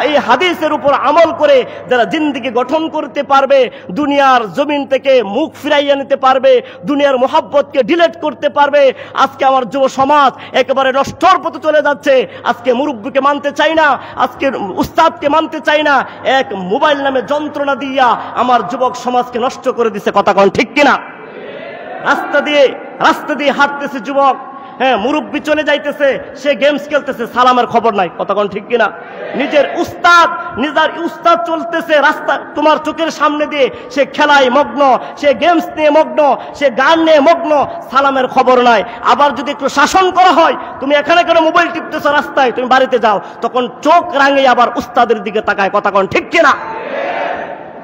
এই হাদিসের উপর আমল করে যারা জিন্দেগি গঠন করতে পারবে, দুনিয়ার জমিন থেকে মুখ ফিরাইয়া নিতে পারবে, দুনিয়ার মোহাব্বতকে ডিলেট করতে পারবে। আজকে আমার যুব সমাজ একেবারে নষ্টর পথে চলে যাচ্ছে। আজকে মুরব্বীকে মানতে চাই না, আজকে উস্তাদকে মানতে চাই না, এক মোবাইল নামে যন্ত্রণা দিয়া আমার যুবক সমাজকে নষ্ট করে দিছে। কথা কোন ঠিক কিনা? রাস্তা দিয়ে হাঁটতেছে যুবক, মুরব্বী চলে যাইতেছে, সে গেমস খেলতেছে, সালামের খবর নাই। কথা কোন ঠিক কিনা? নিজের উস্তাদ চলতেছে রাস্তা তোমার চোখের সামনে দিয়ে, সে খেলায় মগ্ন, সে গেমস নিয়ে মগ্ন, সে গান নিয়ে মগ্ন, সালামের খবর নাই। আবার যদি একটু শাসন করা হয়, তুমি এখানে কেন মোবাইল টিপতেছো রাস্তায়, তুমি বাড়িতে যাও, তখন চোখ রাঙিয়ে আবার উস্তাদের দিকে তাকায়। কথা কোন ঠিক কিনা?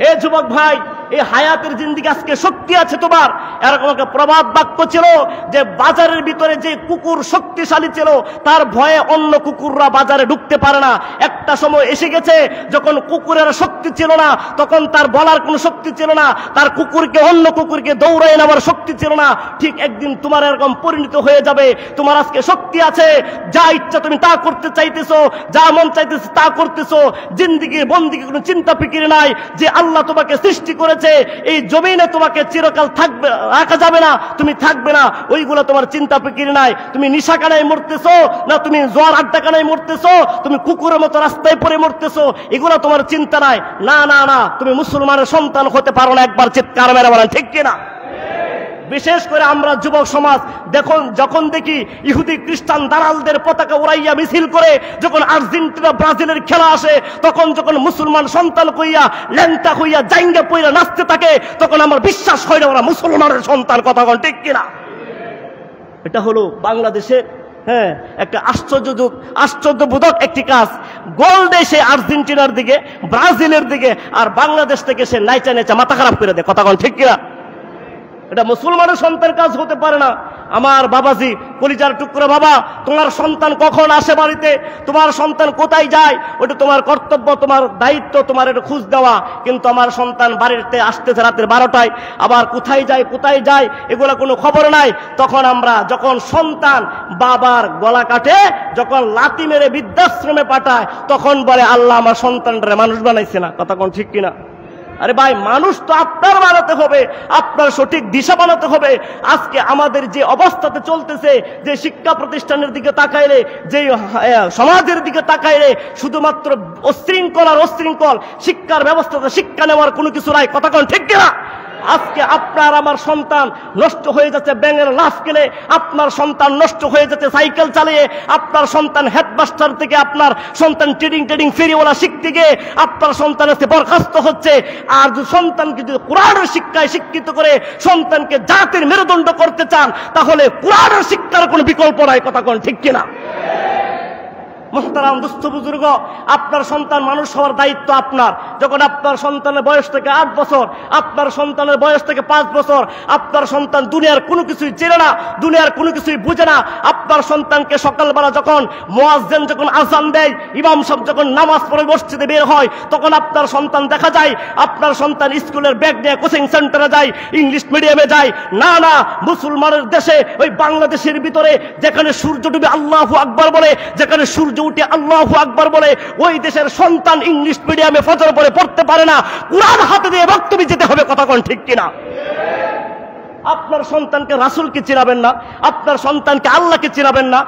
এ যুবক ভাই, এই হায়াতের জিন্দেগি আজকে শক্তি আছে তোমার। এরকম একটা প্রবাদ বাক্য ছিল যে বাজারের ভিতরে যে কুকুর শক্তিশালী ছিল, তার ভয়ে অন্য কুকুররা বাজারে ঢুকতে পারে না। একটা সময় এসে গেছে যখন কুকুরের শক্তি ছিল না, তখন তার বলার কোনো শক্তি ছিল না, তার কুকুরকে অন্য কুকুরকে দৌড়ায় নেওয়ার শক্তি ছিল না। ঠিক একদিন তোমার এরকম পরিণত হয়ে যাবে। তোমার আজকে শক্তি আছে, যা ইচ্ছা তুমি তা করতে চাইতেছো, যা মন চাইতেছে তা করতেছো। জিন্দেগির বন্দিকে কোনো চিন্তা ফিকির নাই যে আল্লাহ তোমাকে সৃষ্টি করেছে, এই জমিনে তোমাকে চিরকাল থাকবে রাখা যাবে না, তুমি থাকবে না, ওইগুলো তোমার চিন্তা ফিকির নাই। তুমি নিশাখানায় মরতেছো না তুমি জোয়ার আড্ডাখানায় মরতেছো, তুমি কুকুরের মতো রাস্তায় পড়ে মরতেছো, এগুলো তোমার চিন্তা নাই। না না না, তুমি মুসলমানের সন্তান হতে পারো না। একবার চিৎকার মেরে বলেন ঠিক কিনা? বিশেষ করে আমরা যুবক সমাজ যখন দেখি ইহুদি খ্রিস্টান দালালদের পতাকা উড়াইয়া মিছিল করে, যখন আর্জেন্টিনা ব্রাজিলের খেলা আসে, তখন যখন মুসলমান সন্তান কইয়া ল্যাংটা হইয়া জাইঙ্গা পইরা নাচতে থাকে, তখন আমার বিশ্বাস হয় না ওরা মুসলমানের সন্তান। কথা বল ঠিক কিনা? এটা হলো বাংলাদেশের একটা আশ্চর্যবোধক একটি কাজ। গোল দেয় সে আর্জেন্টিনার দিকে, ব্রাজিলের দিকে, আর বাংলাদেশ থেকে সে নাইচা নাইচা মাথা খারাপ করে দেয়। কথা বল ঠিক কিনা? এটা মুসলমানের সন্তান কাজ হতে পারে না। আমার বাবাজি, কলিজার টুকরা বাবা, তোমার সন্তান কখন আসে বাড়িতে, তোমার সন্তান কোথায় যায়, ওটা তোমার কর্তব্য, তোমার দায়িত্ব, তোমার এটা খোঁজ দেওয়া। কিন্তু আমার সন্তান বাড়িতে আসতেছে রাতের 12টায়, আবার কোথায় যায় এগুলো কোনো খবর নাই। তখন আমরা যখন সন্তান বাবার গলা কাটে, যখন লাথি মেরে বৃদ্ধাশ্রমে পাঠায়, তখন বলে আল্লাহ আমার সন্তানটারে মানুষ বানাইছে না। কথা কোন ঠিক কিনা? আরে ভাই, মানুষ তো আপনার বানাতে হবে, আপনার সঠিক দিশা বানাতে হবে। আজকে আমাদের যে অবস্থাতে চলতেছে, যে শিক্ষা প্রতিষ্ঠানের দিকে তাকাইলে, যে সমাজের দিকে তাকাইলে শুধুমাত্র অশৃঙ্খল আর অশৃঙ্খল, শিক্ষার ব্যবস্থাতে শিক্ষা নেওয়ার কোনো কিছু নাই। কথা কোন ঠিক কিনা? আজকে আপনার আমার সন্তান নষ্ট হয়ে যাচ্ছে ব্যাঙের লাফ খেলে, আপনার সন্তান নষ্ট হয়ে যাচ্ছে সাইকেল চালিয়ে, আপনার সন্তান হেডমাস্টার থেকে আপনার সন্তান ট্রেডিং ফেরিওয়ালা শিখতে গিয়ে আপনার সন্তান আজকে বরখাস্ত হচ্ছে। আর যদি সন্তানকে যদি কোরআনের শিক্ষায় শিক্ষিত করে সন্তানকে জাতির মেরুদণ্ড করতে চান, তাহলে কোরআনের শিক্ষার কোনো বিকল্প নাই। কথা কোন ঠিক কিনা? মুহতারাম দুস্থ বুজুর্গ, আপনার সন্তান মানুষ হওয়ার দায়িত্ব আপনার। যখন আপনার সন্তানের বয়স থেকে 8 বছর, আপনার সন্তানের বয়স থেকে 5 বছর, আপনার সন্তান দুনিয়ার কোনো কিছুই চেনে না, দুনিয়ার কোনো কিছুই বুঝে না, আপনার সন্তানকে সকালবেলা যখন মুয়াজ্জিন যখন আযান দেয়, ইমাম সাহেব যখন নামাজ পড়ে মসজিদে বের হয়, তখন আপনার সন্তান দেখা যায় আপনার সন্তান স্কুলের ব্যাগ নিয়ে কোচিং সেন্টারে যায়, ইংলিশ মিডিয়ামে যায়। না না, মুসলমানের দেশে, ওই বাংলাদেশের ভিতরে যেখানে সূর্য ডুবে আল্লাহু আকবার বলে, যেখানে সূর্য উঠে আল্লাহু আকবার বলে, ওই দেশের সন্তান ইংলিশ মিডিয়ামে ফজর পড়ে পড়তে পারে না। কুরআন হাতে দিয়ে বক্তব্য যেতে হবে। কথা কোন ঠিক কিনা? আপনার সন্তানকে রাসূলকে চিনাবেন না, আপনার সন্তানকে আল্লাহকে চিনাবেন না,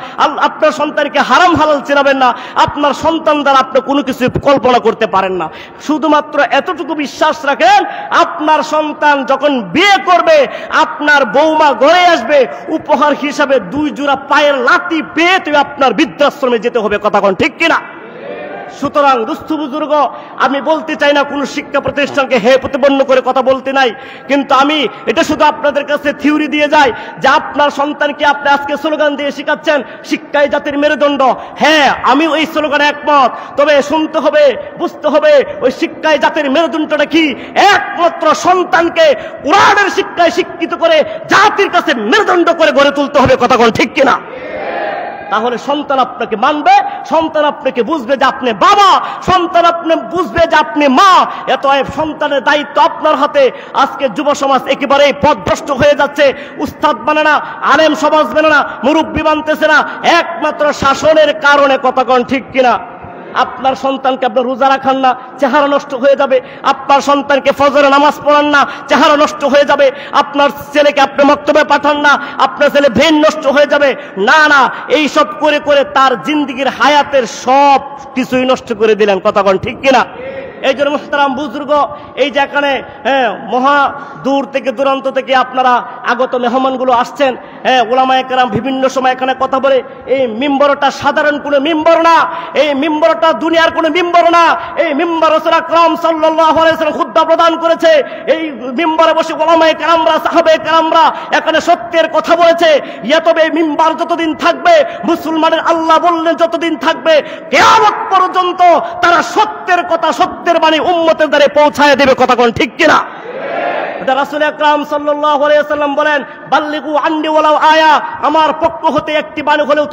আপনার সন্তানকে হারাম হালাল চিনাবেন না, আপনার সন্তান দ্বারা আপনি কোনো কিছু কল্পনা করতে পারেন না। শুধুমাত্র এতটুকু বিশ্বাস রাখেন, আপনার সন্তান যখন বিয়ে করবে, আপনার বৌমা ঘরে আসবে, উপহার হিসাবে 2 জোড়া পায়ের লাথি পেয়ে তুই আপনার বৃদ্ধাশ্রমে যেতে হবে। কথা কোন ঠিক কিনা? সুতরাং দুস্থ বুজুর্গ, আমি বলতে চাই না কোন শিক্ষা প্রতিষ্ঠানকে হে প্রতিপন্ন করে কথা বলতে নাই, কিন্তু আমি এটা শুধু আপনাদের কাছে থিওরি দিয়ে যাই যে আপনার সন্তানকে আপনি আজকে স্লোগান দিয়ে শিখাচ্ছেন শিক্ষাই জাতির মেরুদণ্ড। হ্যাঁ, আমি ওই স্লোগানে একমত, তবে শুনতে হবে, বুঝতে হবে ওই শিক্ষাই জাতির মেরুদণ্ডটা কি। একমাত্র সন্তানকে কোরআনের শিক্ষায় শিক্ষিত করে জাতির কাছে মেরুদণ্ড করে গড়ে তুলতে হবে। কথা কোন ঠিক কিনা? তাহলে সন্তান আপনাকে মানবে, সন্তান আপনাকে বুঝবে যে আপনি বাবা, সন্তান আপনি বুঝবে যে আপনি মা। এতএব সন্তানের দায়িত্ব আপনার হাতে। আজকে যুব সমাজ একেবারেই পথভ্রষ্ট হয়ে যাচ্ছে, উস্তাদ মানে না, আলেম সমাজ মানে না, মুরব্বী মানতেছে না, একমাত্র শাসনের কারণে। কথা কোন ঠিক কিনা? আপনার সন্তানকে আপনি রোজা রাখান না, চেহারা নষ্ট হয়ে যাবে। আপনার সন্তানকে ফজরে নামাজ পড়ান না, চেহারা নষ্ট হয়ে যাবে। আপনার ছেলেকে আপনি মক্তবে পাঠান না, আপনার ছেলে ব্রেন নষ্ট হয়ে যাবে। না না, এই সব করে করে তার জিন্দেগির হায়াতের সব কিছুই নষ্ট করে দিলেন। কথা কোন ঠিক কিনা? এই জন্য মুহতারাম বুজুর্গ, এই যে এখানে মহা দূর থেকে দূরান্ত থেকে আপনারা আগত মেহমানগুলো আসছেন, উলামায়ে কেরাম বিভিন্ন সময় এখানে কথা বলে। এই মিম্বরটা সাধারণ কোনো মিম্বর না, এই মিম্বরটা দুনিয়ার কোনো মিম্বর না। এই মিম্বর রাসূল আকরাম সাল্লাল্লাহু আলাইহি ওয়াসাল্লাম খুতবা প্রদান করেছে। এই মিম্বরে বসে উলামায়ে কেরামরা, সাহাবায়ে কেরামরা এখানে সত্যের কথা বলেছে। তবে এই মিম্বর যতদিন থাকবে, মুসলমানের আল্লাহ বললেন যতদিন থাকবে, কিয়ামত পর্যন্ত তারা সত্যের কথা, সত্যের বাণী উম্মতের দ্বারে পৌঁছায় দেবে। কথা কোন ঠিক কিনা? রাসূল আকরাম সাল্লাল্লাহু আলাইহি ওয়াসাল্লাম বলেন, বাল্লিগু আন্নি ওয়ালাউ আয়া, আমার পক্ষ হতে একটি বাণী হলেও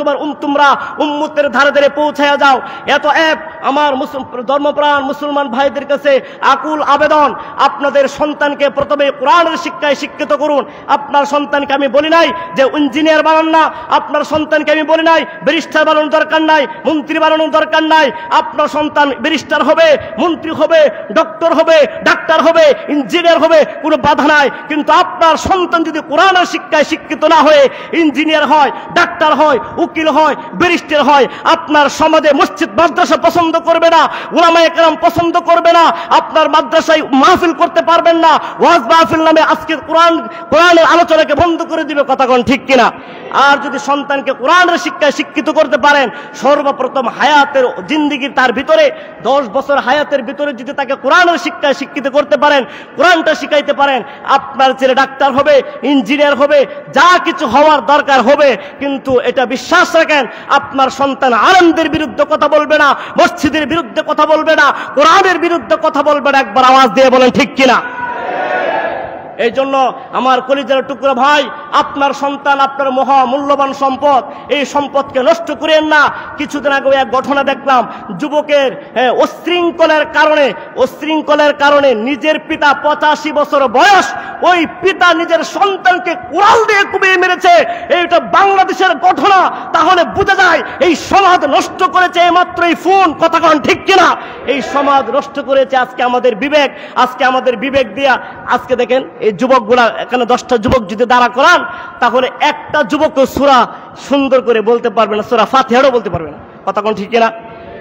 তোমরা উম্মতের ধারে ধারে পৌঁছায়া যাও। এতএব আমার ধর্মপ্রাণ মুসলমান ভাইদের কাছে আকুল আবেদন, আপনাদের সন্তানকে প্রথমে কোরআনের শিক্ষায় শিক্ষিত করুন। আপনার সন্তানকে আমি বলি নাই যে ইঞ্জিনিয়ার বানান না, আপনার সন্তানকে আমি বলি নাই ব্যারিস্টার বানানোর দরকার নাই, মন্ত্রী বানানোর দরকার নাই। আপনার সন্তান ব্যারিস্টার হবে, মন্ত্রী হবে, ডক্টর হবে, ডাক্তার হবে, ইঞ্জিনিয়ার হবে, কোনো বাধা নাই। কিন্তু আপনার সন্তান যদি কোরআনের শিক্ষায় শিক্ষিত না হয়ে ইঞ্জিনিয়ার হয়, ডাক্তার হয়, উকিল হয়, ব্যারিস্টার হয়, আপনার সমাজে মসজিদ মাদ্রাসা পছন্দ করবে না, উলামায়ে কেরাম পছন্দ করবে না, আপনার মাদ্রাসায় মাহফিল করতে পারবেন না, ওয়াজ মাহফিল নামে আজকে কোরআনের আলোচনাকে বন্ধ করে দিবে। কথা কোন ঠিক কিনা? আর যদি সন্তানকে কোরআনের শিক্ষায় শিক্ষিত করতে পারেন, সর্বপ্রথম হায়াতের জিন্দেগির তার ভিতরে 10 বছর হায়াতের ভিতরে যদি তাকে কোরআনের শিক্ষায় শিক্ষিত করতে পারেন, কোরআনটা শিখাইতে পারেন, আপনার ছেলে ডাক্তার হবে, ইঞ্জিনিয়ার হবে, যা কিছু হওয়ার দরকার হবে। কিন্তু এটা বিশ্বাস রাখেন, আপনার সন্তান আলেমদের বিরুদ্ধে কথা বলবে না, মসজিদের বিরুদ্ধে কথা বলবে না, কোরআনের বিরুদ্ধে কথা বলবে না। একবার আওয়াজ দিয়ে বলেন ঠিক কিনা? এই জন্য আমার কলিজার টুকরা ভাই, আপনার সন্তান আপনার মহা মূল্যবান সম্পদ, এই সম্পদকে নষ্ট করেন না। কিছুদিন আগে এক ঘটনা দেখলাম, যুবকের উশৃঙ্খলের কারণে নিজের পিতা 85 বছর বয়স, ওই পিতা নিজের সন্তানকে কুড়াল দিয়ে কুপিয়ে মেরেছে। এইটা বাংলাদেশের ঘটনা। তাহলে বোঝা যায় এই সমাজ নষ্ট করেছে এইমাত্র এই ফোন। কথা কোন ঠিক কিনা? এই সমাজ নষ্ট করেছে আজকে আমাদের বিবেক। আজকে আমাদের বিবেক দিয়া আজকে দেখেন এই যুবকগুলা, এখানে 10টা যুবক যদি দাঁড়া করান, তাহলে একটা যুবক সূরা সুন্দর করে বলতে পারবে না, সূরা ফাতিহাও বলতে পারবে না। কথা কোন ঠিক কিনা?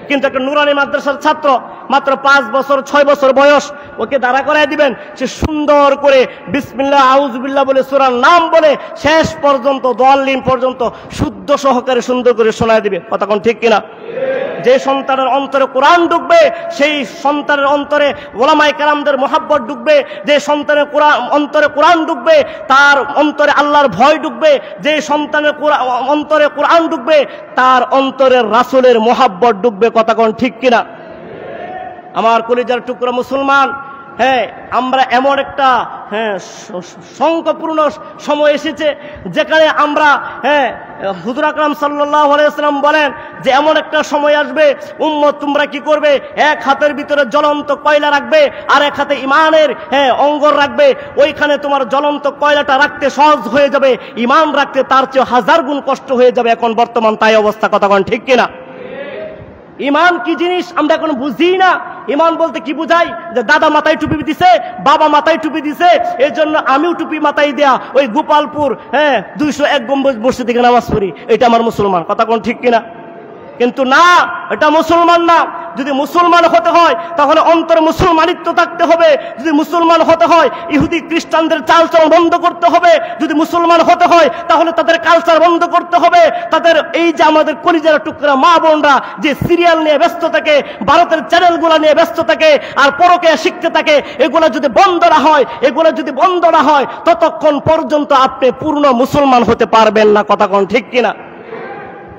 কিন্তু একটা নুরানি মাদ্রাসার ছাত্র, মাত্র 5 বছর 6 বছর বয়স, ওকে দাঁড়া করায় দিবেন, সে সুন্দর করে বিসমিল্লাহ আউযুবিল্লাহ বলে সূরার নাম বলে শেষ পর্যন্ত দোয়াল্লিন পর্যন্ত শুদ্ধ সহকারে সুন্দর করে শোনায় দিবে। কথা কোন ঠিক কিনা? যে সন্তানের অন্তরে কোরআন ঢুকবে, সেই সন্তানের অন্তরে ওলামায়ে কেরামদের মহাব্বত ঢুকবে। যে সন্তানের অন্তরে কোরআন ঢুকবে, তার অন্তরে আল্লাহর ভয় ঢুকবে। যে সন্তানের অন্তরে কোরআন ঢুকবে, তার অন্তরে রাসূলের মহাব্বত ঢুকবে। কথা কোন ঠিক কিনা? আমার কলিজার টুকরা মুসলমান, হ্যাঁ, আমরা এমন একটা সংকটপূর্ণ সময় এসেছে যেখানে আমরা হুজুর আকরাম সাল্লাল্লাহু আলাইহি ওয়াসাল্লাম বলেন যে এমন একটা সময় আসবে, উম্মত তোমরা কি করবে, এক হাতের ভিতরে জ্বলন্ত কয়লা রাখবে আর এক হাতে ইমানের অঙ্গর রাখবে। ওইখানে তোমার জ্বলন্ত কয়লাটা রাখতে সহজ হয়ে যাবে, ইমান রাখতে তার চেয়ে 1000 গুণ কষ্ট হয়ে যাবে। এখন বর্তমান তাই অবস্থা। কথা কোন ঠিক কিনা? ইমান কি জিনিস আমরা এখন বুঝি না। ইমান বলতে কি বুঝাই? যে দাদা মাথায় টুপি দিছে, বাবা মাথায় টুপি দিছে, এই জন্য আমিও টুপি মাথায় দেয়া ওই গোপালপুর 201 গম্বুজ মসজিদ থেকে নামাজ পড়ি, এটা আমার মুসলমান। কথা কোন ঠিক কিনা? কিন্তু না, এটা মুসলমান না। যদি মুসলমান হতে হয় তাহলে অন্তরে মুসলমানিত্ব থাকতে হবে। যদি মুসলমান হতে হয় ইহুদি খ্রিস্টানদের চালচলন বন্ধ করতে হবে। যদি মুসলমান হতে হয় তাহলে তাদের কালচার বন্ধ করতে হবে। তাদের এই যে আমাদের কলিজার টুকরা মা বোনরা যে সিরিয়াল নিয়ে ব্যস্ত থাকে, ভারতের চ্যানেলগুলো নিয়ে ব্যস্ত থাকে আর পরকীয়া শিখতে থাকে, এগুলো যদি বন্ধ না হয় ততক্ষণ পর্যন্ত আপনি পূর্ণ মুসলমান হতে পারবেন না। কথা কোন ঠিক কিনা?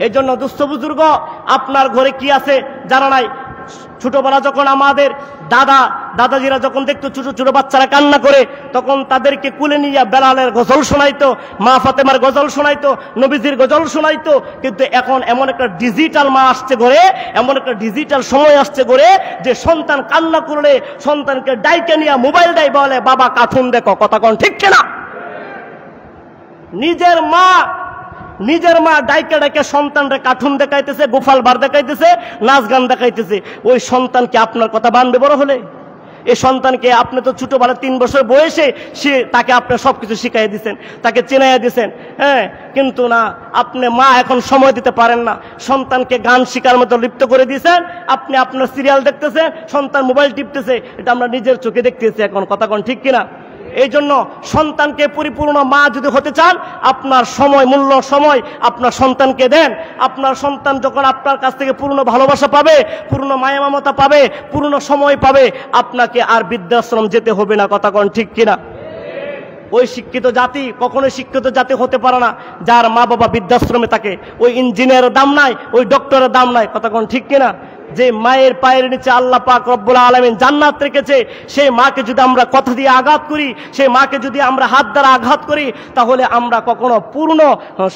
এই জন্য দুস্থ বুজুর্গ, আপনার ঘরে কি আছে জানা নাই। ছোটবেলা যখন আমাদের দাদাজিরা যখন দেখতো ছোট ছোট বাচ্চারা কান্না করে, তখন তাদেরকে কুলে নিয়ে বেলালের গজল শোনাইতো, মা ফাতেমার গজল শোনাইতো, নবীজির গজল শোনাইতো। কিন্তু এখন এমন একটা ডিজিটাল মা আসছে ঘরে, এমন একটা ডিজিটাল সময় আসছে ঘরে যে সন্তান কান্না করলে সন্তানকে ডাইকে নিয়ে মোবাইল দেয়, বলে বাবা কার্টুন দেখো। কথা কোন ঠিক কিনা? নিজের মা ডাইকে ডাইকে সন্তানরা কার্টুন দেখাইতেছে, গোপাল বার দেখাইতেছে, নাচ গান দেখাইতেছে। ওই সন্তানকে আপনার কথা মানবে বড় হলে? এই সন্তানকে আপনি তো ছোটবেলা 3 বছর বয়সে তাকে আপনি সবকিছু শিখাই দিচ্ছেন, তাকে চেনাইয়া দিচ্ছেন, কিন্তু না, আপনি মা এখন সময় দিতে পারেন না। সন্তানকে গান শিকার মতো লিপ্ত করে দিয়েছেন। আপনি আপনার সিরিয়াল দেখতেছেন, সন্তান মোবাইল টিপতেছে। এটা আমরা নিজের চোখে দেখতেছি এখন। কথা কোন ঠিক কিনা? এই জন্য সন্তানকে পরিপূর্ণ মা যদি হতে চান, আপনার মূল্য সময় আপনার সন্তানকে দেন। আপনার সন্তান যখন আপনার কাছ থেকে পূর্ণ ভালোবাসা পাবে, পূর্ণ মায়া মমতা পাবে, পূর্ণ সময় পাবে, আপনাকে আর বৃদ্ধাশ্রম যেতে হবে না। কথা কোন ঠিক কিনা? ওই শিক্ষিত জাতি কখনোই শিক্ষিত জাতি হতে পারে না যার মা বাবা বৃদ্ধাশ্রমে থাকে। ওই ইঞ্জিনিয়ারের দাম নাই, ওই ডক্টরের দাম নাই। কথা কোন ঠিক কিনা? যে মায়ের পায়ের নিচে আল্লাহ পাক রব্বুল আলামিন জান্নাত রেখেছে, সেই মাকে যদি আমরা কথা দিয়ে আঘাত করি, সেই মাকে যদি আমরা হাত দ্বারা আঘাত করি, তাহলে আমরা কখনো পূর্ণ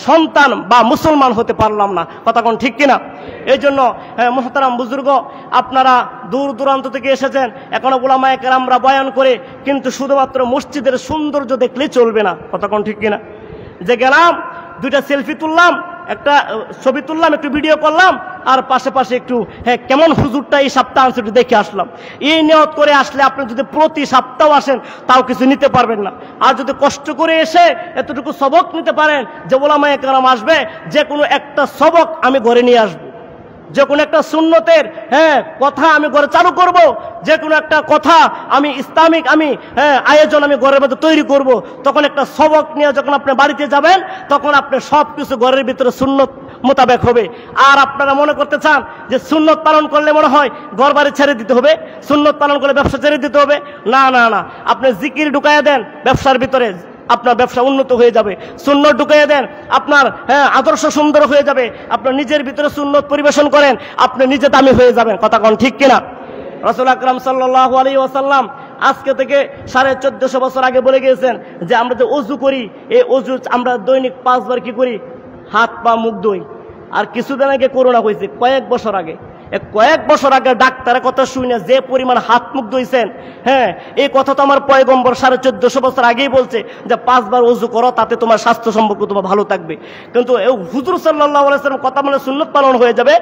সন্তান বা মুসলমান হতে পারলাম না। কথা কোন ঠিক কিনা? এই জন্য মুহতারাম বুজুর্গ, আপনারা দূর দূরান্ত থেকে এসেছেন, এখনো উলামায়ে কেরামরা বয়ান করে, কিন্তু শুধুমাত্র মসজিদের সৌন্দর্য দেখলে চলবে না। কথা কোন ঠিক কিনা? যে গেলাম, 2টা সেলফি তুললাম, একটা ছবি তুললাম, একটু ভিডিও করলাম, আর পাশে একটু কেমন হুজুরটা এই সপ্তাহ আনছে একটু দেখে আসলাম। এই নিয়ত করে আসলে আপনি যদি প্রতি সপ্তাহ আসেন তাও কিছু নিতে পারবেন না। আর যদি কষ্ট করে এসে এতটুকু সবক নিতে পারেন যে ওলামায়ে কেরাম আসবে, যে কোনো একটা সবক আমি ঘরে নিয়ে আসবো, যে কোনো একটা সুন্নতের কথা আমি ঘরে চালু করব, যে কোনো একটা কথা আমি ইসলামিক আয়োজন আমি ঘরের মধ্যে তৈরি করব। তখন একটা সবক নিয়ে যখন আপনি বাড়িতে যাবেন, তখন আপনি সবকিছু ঘরের ভিতরে সুন্নত মোতাবেক হবে। আর আপনারা মনে করতে চান যে সুন্নত পালন করলে মনে হয় ঘর বাড়ি ছেড়ে দিতে হবে, সুন্নত পালন করলে ব্যবসা ছেড়ে দিতে হবে। না না না, আপনি জিকির ঢুকাইয়া দেন ব্যবসার ভিতরে, আপনার ব্যবসা উন্নত হয়ে যাবে। সুন্নত ঢুকিয়ে দেন, আপনার আদর্শ সুন্দর হয়ে যাবে। আপনার নিজের ভিতরে সুন্নত পরিবেশন করেন, আপনি নিজে দামি হয়ে যাবেন। কথা কোন ঠিক কিনা? রাসূল আকরাম সাল্লাল্লাহু আলাইহি ওয়াসাল্লাম আজকে থেকে 1450 বছর আগে বলে গিয়েছেন যে আমরা যে অজু করি, এই অজু আমরা দৈনিক 5 বার কি করি, হাত পা মুখ ধুই। আর কিছুদিন আগে করোনা হয়েছে, কয়েক বছর আগে ডাক্তারের কথা শুনে যে পরিমাণ হাত মুখ ধুইছেন, হ্যাঁ, এই কথা তো আমার পয়গম্বর 1450 বছর আগেই বলছে যে 5 বার ওযু করো, তাতে তোমার স্বাস্থ্য সম্পর্ক তোমার ভালো থাকবে। কিন্তু এই হুজুর সাল্লাল্লাহু আলাইহি ওয়াসাল্লাম কথা মানে সুন্নাত পালন হয়ে যাবে,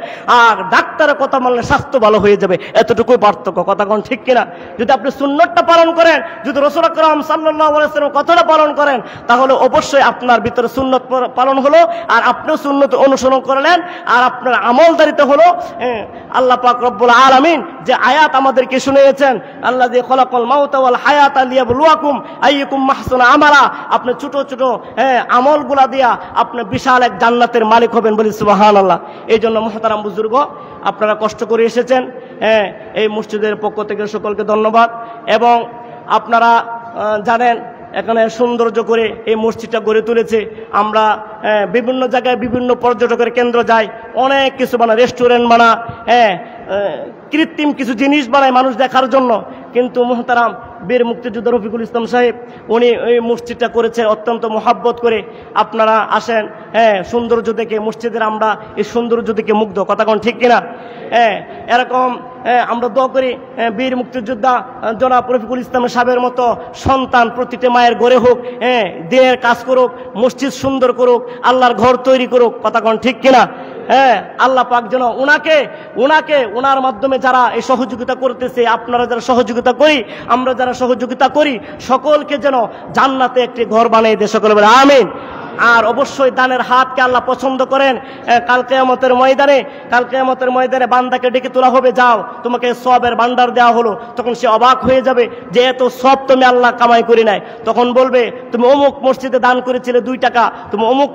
আর ডাক্তারের কথা মানে স্বাস্থ্য ভালো হয়ে যাবে, এতটুকুই পার্থক্য। কথা কোন ঠিক কিনা? যদি আপনি সুন্নাতটা পালন করেন, যদি রাসূল আকরাম সাল্লাল্লাহু আলাইহি ওয়াসাল্লাম কথাটা পালন করেন, তাহলে অবশ্যই আপনার ভিতরে সুন্নাত পালন হলো, আর আপনিও সুন্নাত অনুসরণ করলেন, আর আপনার আমলদারিতে হলো। আল্লাহ পাক রব্বুল আলামিন যে আয়াত আমাদেরকে শুনিয়েছেন, আল্লাযী খালাকাল মাউতা ওয়াল হায়াতা লিয়াবলুয়াকুম আইয়ুকুম আহসানু আমালা, আপনি ছোট ছোট আমলগুলা দিয়া আপনি বিশাল এক জান্নাতের মালিক হবেন, বলি সুবহানাল্লাহ। এই জন্য মুহতারাম বুজুর্গ, আপনারা কষ্ট করে এসেছেন, এই মসজিদের পক্ষ থেকে সকলকে ধন্যবাদ। এবং আপনারা জানেন এখানে সৌন্দর্য করে এই মসজিদটা গড়ে তুলেছে। আমরা বিভিন্ন জায়গায় বিভিন্ন পর্যটকের কেন্দ্র যাই, অনেক কিছু বানা, রেস্টুরেন্ট বানা, কৃত্রিম কিছু জিনিস বানায় মানুষ দেখার জন্য। কিন্তু মুহতারাম বীর মুক্তিযোদ্ধা রফিকুল ইসলাম সাহেব উনি এই মসজিদটা করেছে অত্যন্ত মহাব্বত করে। আপনারা আসেন, সৌন্দর্য দেখে মসজিদের আমরা এই সৌন্দর্য দেখে মুগ্ধ। কথা কোন ঠিক কিনা? এরকম আমরা দোয়া করি বীর মুক্তিযোদ্ধা জনাব রফিকুল ইসলাম সাহেবের মতো সন্তান প্রতিটি মায়ের গড়ে হোক, দিনের কাজ করুক, মসজিদ সুন্দর করুক, আল্লাহর ঘর তৈরি করুক। কথা কোন ঠিক কিনা? আল্লাহ পাক যেন ওনার মাধ্যমে যারা এই সহযোগিতা করতেছে, আপনারা যারা সহযোগিতা করি, আমরা যারা সহযোগিতা করি, সকলকে যেন জান্নাতে একটি ঘর বানিয়ে দেয়। সকলে বলে আমিন। আর অবশ্যই দানের হাতকে আল্লাহ পছন্দ করেন। কাল কিয়ামতের ময়দানে বান্দাকে ডেকে তোলা হবে, যাও তোমাকে সওয়াবের ভান্ডার দেওয়া হলো। তখন সে অবাক হয়ে যাবে যে এত সওয়াব তুমি আল্লাহ কামাই করি নাই। তখন বলবে তুমি অমুক মসজিদে দান করেছিলে 2 টাকা, তুমি অমুক